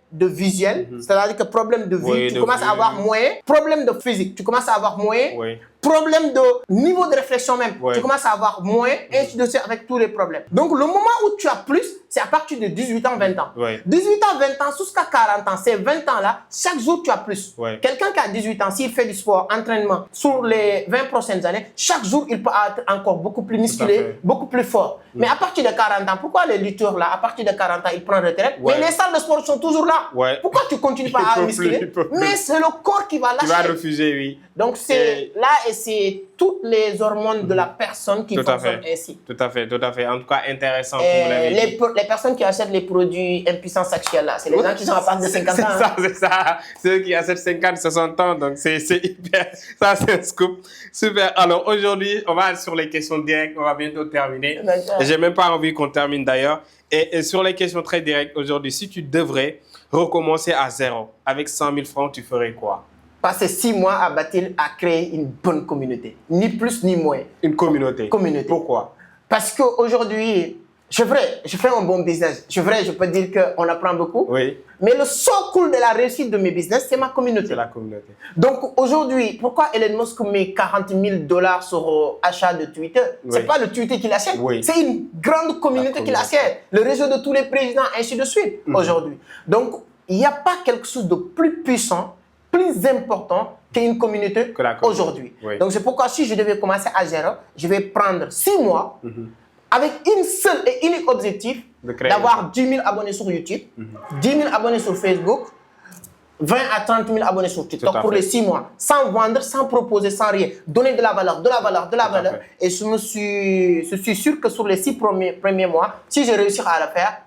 de visuel, c'est-à-dire que problème de vue, tu commences à avoir moins. Problème de physique, tu commences à avoir moins. Problème de niveau de réflexion même, tu commences à avoir moins, et ainsi de suite avec tous les problèmes. Donc, le moment où tu as plus, c'est à partir de 18 ans, 20 ans. 18 ans, 20 ans, jusqu'à 40 ans, ces 20 ans-là, chaque jour, tu as plus. Quelqu'un qui a 18 ans, s'il fait du sport, entraînement, sur les 20 prochaines années, chaque jour, il peut être encore beaucoup plus musclé, beaucoup plus fort. Mais à partir de 40 ans, pourquoi les lutteurs là, à partir de 40 ans, ils prennent retraite, mais les salles de sport sont toujours là. Pourquoi tu continues pas à muscler? Mais c'est le corps qui va lâcher. Tu vas refuser, oui. Donc, c'est là et c'est toutes les hormones de la personne qui fonctionnent ainsi. Tout à fait. En tout cas, intéressant. Les personnes qui achètent les produits impuissance sexuelle, là, c'est les gens qui sont à partir de 50 ans. C'est ça. Ceux qui achètent 50, 60 ans. Donc, c'est hyper. Ça, c'est un scoop. Super. Alors, aujourd'hui, on va sur les questions directes. On va bientôt terminer. J'ai même pas envie qu'on termine d'ailleurs. Et sur les questions très directes aujourd'hui, si tu devrais recommencer à zéro avec 100 000 francs, tu ferais quoi? Passer 6 mois à bâtir, à créer une bonne communauté. Ni plus ni moins. Une communauté. Pourquoi? Parce qu'aujourd'hui, je fais un bon business. Je peux dire qu'on apprend beaucoup. Oui. Mais le socle de la réussite de mes business, c'est ma communauté. C'est la communauté. Donc aujourd'hui, pourquoi Elon Musk met 40 000 $ sur achat de Twitter? C'est pas le Twitter qui l'achète. C'est une grande communauté qui l'achète. Le réseau de tous les présidents, ainsi de suite, aujourd'hui. Donc, il n'y a pas quelque chose de plus puissant, plus important qu'une communauté aujourd'hui. Donc, c'est pourquoi si je devais commencer à zéro, je vais prendre 6 mois avec une seule et unique objectif d'avoir 10 000 abonnés sur YouTube, 10 000 abonnés sur Facebook, 20 à 30 000 abonnés sur TikTok pour les 6 mois, sans vendre, sans proposer, sans rien. Donner de la valeur. Et je suis sûr que sur les 6 premiers mois, si je réussis à le faire,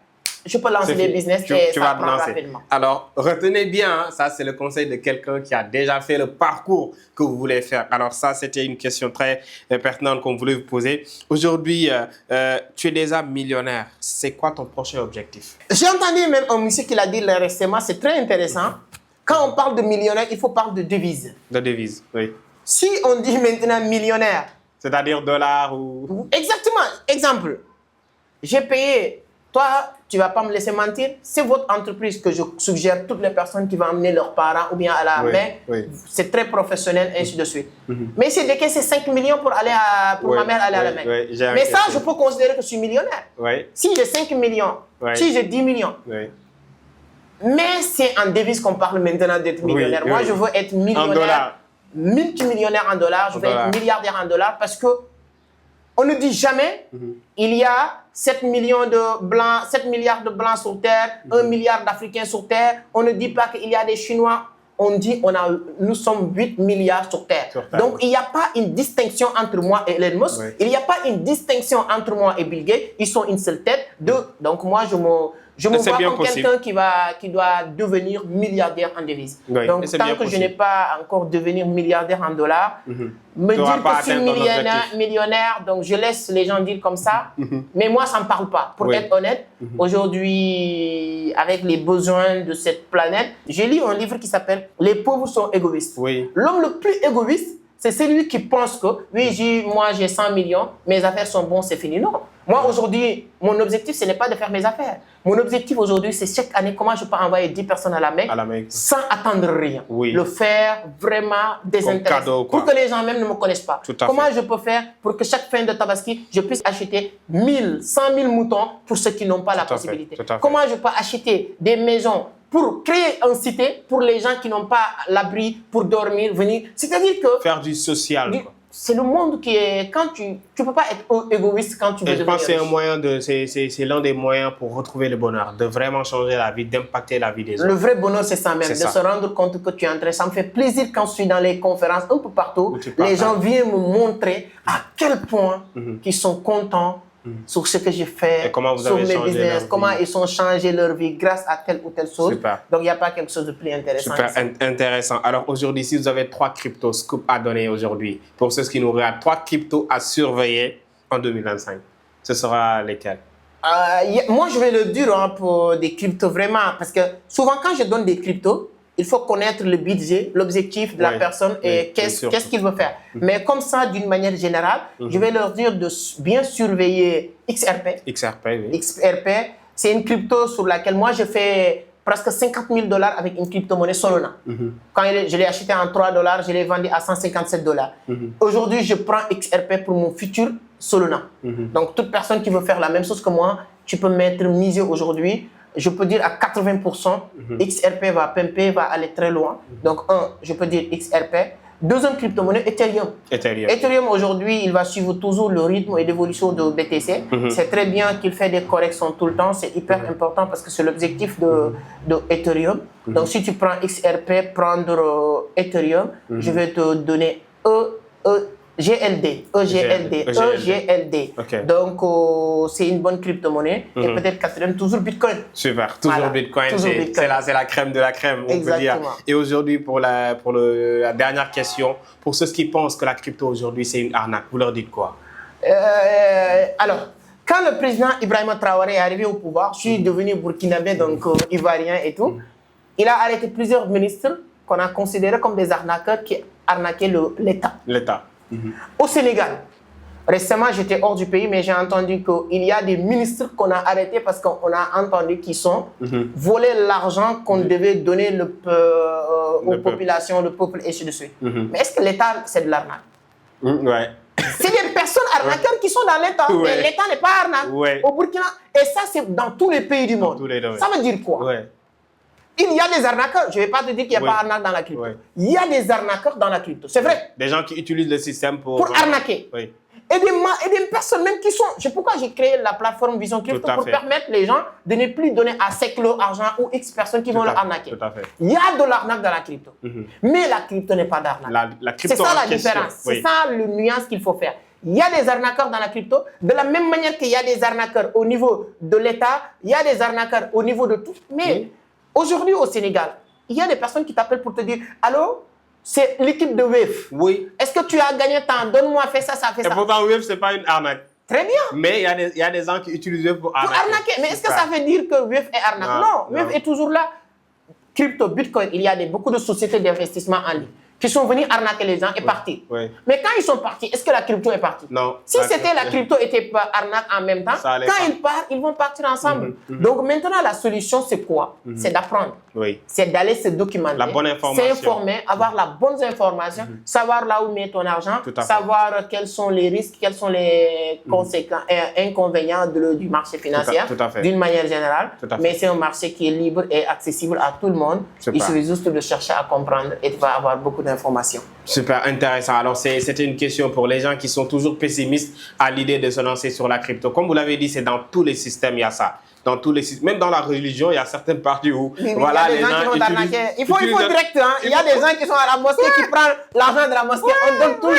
je peux lancer des business et ça prend rapidement. Alors, retenez bien, ça c'est le conseil de quelqu'un qui a déjà fait le parcours que vous voulez faire. Alors ça, c'était une question très pertinente qu'on voulait vous poser. Aujourd'hui, tu es déjà millionnaire. C'est quoi ton prochain objectif? J'ai entendu même un monsieur qui l'a dit récemment, c'est très intéressant. Quand on parle de millionnaire, il faut parler de devise. De devise, oui. Si on dit maintenant millionnaire... C'est-à-dire dollars ou... Exactement. Exemple. j'ai payé. Toi, tu ne vas pas me laisser mentir. C'est votre entreprise que je suggère toutes les personnes qui vont amener leurs parents ou bien à la main. C'est très professionnel, ainsi de suite. Mais c'est décaisser 5 millions pour aller pour ma mère aller à la main. Mais ça, je peux considérer que je suis millionnaire. Si j'ai 5 millions, si j'ai 10 millions. Mais c'est en devise qu'on parle maintenant d'être millionnaire. Moi, je veux être millionnaire, multimillionnaire en dollars. Je veux être milliardaire en dollars parce que on ne dit jamais il y a 7 millions de blancs, 7 milliards de blancs sur Terre, 1 milliard d'Africains sur Terre. On ne dit pas qu'il y a des Chinois. On dit nous sommes 8 milliards sur Terre. Donc, il n'y a pas une distinction entre moi et Elon Musk. Il n'y a pas une distinction entre moi et Bill Gates. Ils sont une seule tête. Donc, moi, je me vois comme quelqu'un qui doit devenir milliardaire en devises. Donc, tant que je n'ai pas encore devenir milliardaire en dollars, me dire que je suis millionnaire, donc je laisse les gens dire comme ça. Mais moi, ça ne me parle pas. Pour être honnête, aujourd'hui, avec les besoins de cette planète, j'ai lu un livre qui s'appelle « Les pauvres sont égoïstes ». L'homme le plus égoïste, c'est celui qui pense que, oui, moi j'ai 100 millions, mes affaires sont bonnes, c'est fini. Non. Moi aujourd'hui, mon objectif, ce n'est pas de faire mes affaires. Mon objectif aujourd'hui, c'est chaque année, comment je peux envoyer 10 personnes à la Mecque sans attendre rien. Le faire vraiment désintéressé. Pour que les gens même ne me connaissent pas. Comment je peux faire pour que chaque fin de Tabaski, je puisse acheter 1000, 100 000 moutons pour ceux qui n'ont pas la possibilité. Comment je peux acheter des maisons pour créer une cité pour les gens qui n'ont pas l'abri pour dormir, venir. C'est-à-dire que... Faire du social. C'est le monde qui est... Quand tu ne peux pas être égoïste quand tu veux devenir riche. Je pense que c'est l'un des moyens pour retrouver le bonheur, de vraiment changer la vie, d'impacter la vie des autres. Le vrai bonheur, c'est ça même, de se rendre compte que tu es en train. Ça me fait plaisir quand je suis dans les conférences, un peu partout, les gens viennent me montrer à quel point ils sont contents sur ce que j'ai fait, sur mes business, comment ils ont changé leur vie grâce à telle ou telle chose. Donc, il n'y a pas quelque chose de plus intéressant. Intéressant. Alors, aujourd'hui, si vous avez 3 crypto scoops à donner aujourd'hui, pour ceux qui nous regardent, 3 cryptos à surveiller en 2025, ce sera lesquels? Moi, je vais le dire pour des cryptos vraiment, parce que souvent, quand je donne des cryptos, il faut connaître le budget, l'objectif de la personne et qu'est-ce qu'il veut faire. Mais comme ça, d'une manière générale, je vais leur dire de bien surveiller XRP. XRP, c'est une crypto sur laquelle moi, je fais presque 50 000 $ avec une crypto-monnaie Solana. Quand je l'ai acheté en 3 $, je l'ai vendu à 157 $. Aujourd'hui, je prends XRP pour mon futur Solana. Donc, toute personne qui veut faire la même chose que moi, tu peux mettre miser aujourd'hui. Je peux dire à 80%, XRP va pimper, va aller très loin. Donc, je peux dire XRP. Deuxième crypto-monnaie, Ethereum. Ethereum, aujourd'hui, il va suivre toujours le rythme et l'évolution de BTC. C'est très bien qu'il fait des corrections tout le temps. C'est hyper important parce que c'est l'objectif de Ethereum. Donc, si tu prends XRP, prendre Ethereum, je vais te donner EGLD. Donc, c'est une bonne crypto-monnaie. Et peut-être quatrième, toujours Bitcoin. Super, toujours Bitcoin. C'est la crème de la crème, on peut dire. Et aujourd'hui, pour la dernière question, pour ceux qui pensent que la crypto aujourd'hui, c'est une arnaque, vous leur dites quoi? Alors, quand le président Ibrahima Traoré est arrivé au pouvoir, je suis devenu burkinabé, donc ivoirien et tout. Il a arrêté plusieurs ministres qu'on a considérés comme des arnaqueurs qui arnaquaient l'État. Au Sénégal, récemment, j'étais hors du pays, mais j'ai entendu qu'il y a des ministres qu'on a arrêtés parce qu'on a entendu qu'ils sont volé l'argent qu'on devait donner aux populations, le peuple, et ainsi de suite. Mais est-ce que l'État, c'est de l'arnaque? C'est des personnes arnaqueurs qui sont dans l'État, mais l'État n'est pas arnaque. Au Burkina, et ça, c'est dans tous les pays du monde. Ça veut dire quoi? Il y a des arnaqueurs. Je ne vais pas te dire qu'il n'y a pas d'arnaque dans la crypto. Il y a des arnaqueurs dans la crypto. C'est vrai. Des gens qui utilisent le système pour arnaquer. Et des personnes même qui sont... C'est pourquoi j'ai créé la plateforme Vision Crypto pour permettre les gens de ne plus donner à sec leur argent ou X personnes qui vont leur arnaquer. Il y a de l'arnaque dans la crypto. Mais la crypto n'est pas d'arnaque. C'est ça la différence. C'est ça le nuance qu'il faut faire. Il y a des arnaqueurs dans la crypto, de la même manière qu'il y a des arnaqueurs au niveau de l'État, il y a des arnaqueurs au niveau de tout. Mais aujourd'hui au Sénégal, il y a des personnes qui t'appellent pour te dire « Allô, c'est l'équipe de Wave. Est-ce que tu as gagné tant? Donne-moi, fais ça, fais ça. » Et pourtant, Wave, ce n'est pas une arnaque. Très bien. Mais il y a des gens qui utilisent Wave pour arnaquer. Mais est-ce que ça veut dire que Wave est arnaque? Non, Wave est toujours là. Crypto, Bitcoin, il y a beaucoup de sociétés d'investissement en ligne qui sont venus arnaquer les gens et partir. Oui. Mais quand ils sont partis, est-ce que la crypto est partie? Non. Si c'était la crypto était arnaque en même temps, quand ils partent, ils vont partir ensemble. Donc maintenant, la solution, c'est quoi? C'est d'apprendre. Oui. C'est d'aller se documenter, la bonne information. s'informer, avoir la bonne information, savoir là où mettre ton argent, savoir quels sont les risques, quels sont les conséquences et inconvénients du marché financier d'une manière générale. Mais c'est un marché qui est libre et accessible à tout le monde. Il suffit juste de chercher à comprendre et tu vas avoir beaucoup d'informations. Super intéressant. Alors, c'était une question pour les gens qui sont toujours pessimistes à l'idée de se lancer sur la crypto. Comme vous l'avez dit, c'est dans tous les systèmes, il y a ça. Dans tous les systèmes, même dans la religion, il y a certaines parties où voilà, il y a des gens qui vont t'arnaquer. Il faut direct. Hein. Il y a des gens qui sont à la mosquée qui prennent l'argent de la mosquée. On donne tous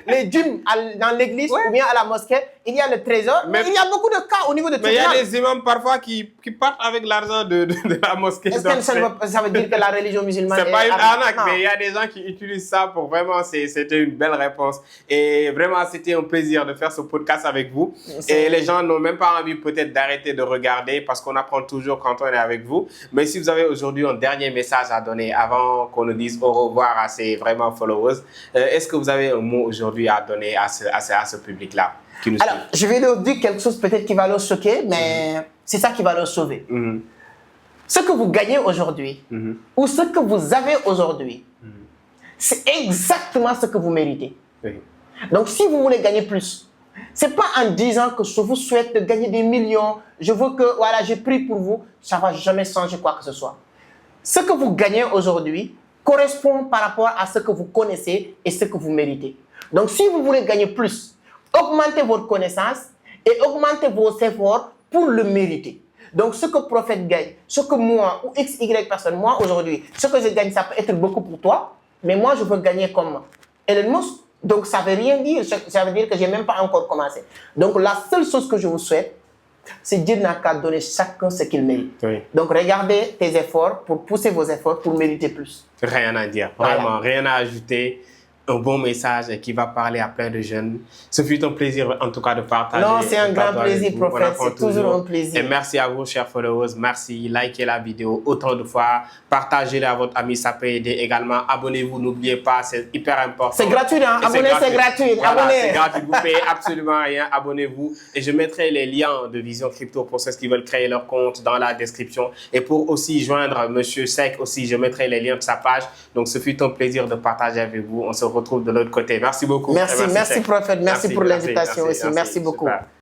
les dîmes dans l'église ou bien à la mosquée. Il y a le trésor. Mais il y a beaucoup de cas au niveau de tout. Mais il y a des imams parfois qui partent avec l'argent de la mosquée. Est-ce que ça veut dire que la religion musulmane c'est pas une arnaque, mais il y a des gens qui utilisent ça pour vraiment. C'était une belle réponse. Et vraiment, c'était un plaisir de faire ce podcast avec vous. Et les gens n'ont même pas envie peut-être d'arrêter de regarder parce qu'on apprend toujours quand on est avec vous. Mais si vous avez aujourd'hui un dernier message à donner avant qu'on nous dise au revoir à ces vraiment followers, est-ce que vous avez un mot aujourd'hui à donner à ce public-là qui nous suit? Alors, je vais leur dire quelque chose peut-être qui va leur choquer, mais c'est ça qui va leur sauver. Ce que vous gagnez aujourd'hui ou ce que vous avez aujourd'hui, c'est exactement ce que vous méritez. Donc, si vous voulez gagner plus, c'est pas en disant que je vous souhaite de gagner des millions, je veux que, voilà, j'ai pris pour vous, ça va jamais changer quoi que ce soit. Ce que vous gagnez aujourd'hui correspond par rapport à ce que vous connaissez et ce que vous méritez. Donc, si vous voulez gagner plus, augmentez votre connaissance et augmentez vos efforts pour le mériter. Donc, ce que Prophète gagne, ce que moi ou X, Y personne, moi aujourd'hui, ce que je gagne, ça peut être beaucoup pour toi, mais moi, je veux gagner comme Elon Musk. Donc, ça ne veut rien dire. Ça veut dire que je n'ai même pas encore commencé. Donc, la seule chose que je vous souhaite, c'est Dieu n'a qu'à donner chacun ce qu'il mérite. Donc, regardez tes efforts pour pousser vos efforts pour mériter plus. Rien à dire. Vraiment, rien à ajouter. Un bon message qui va parler à plein de jeunes. Ce fut un plaisir en tout cas de partager. Non, c'est un grand plaisir, Prophète. C'est toujours un plaisir. Et merci à vous, chers followers. Merci. Likez la vidéo autant de fois. Partagez-la à votre ami, ça peut aider également. Abonnez-vous, n'oubliez pas, c'est hyper important. C'est gratuit, hein? Abonnez, c'est gratuit. Voilà, abonnez. C'est gratuit, vous payez absolument rien. Abonnez-vous. Et je mettrai les liens de Vision Crypto pour ceux qui veulent créer leur compte dans la description. Et pour aussi joindre Monsieur Seck aussi, je mettrai les liens de sa page. Donc, ce fut un plaisir de partager avec vous. On se retrouve de l'autre côté. Merci beaucoup. Merci Prophète. Merci pour l'invitation aussi. Merci beaucoup. Super.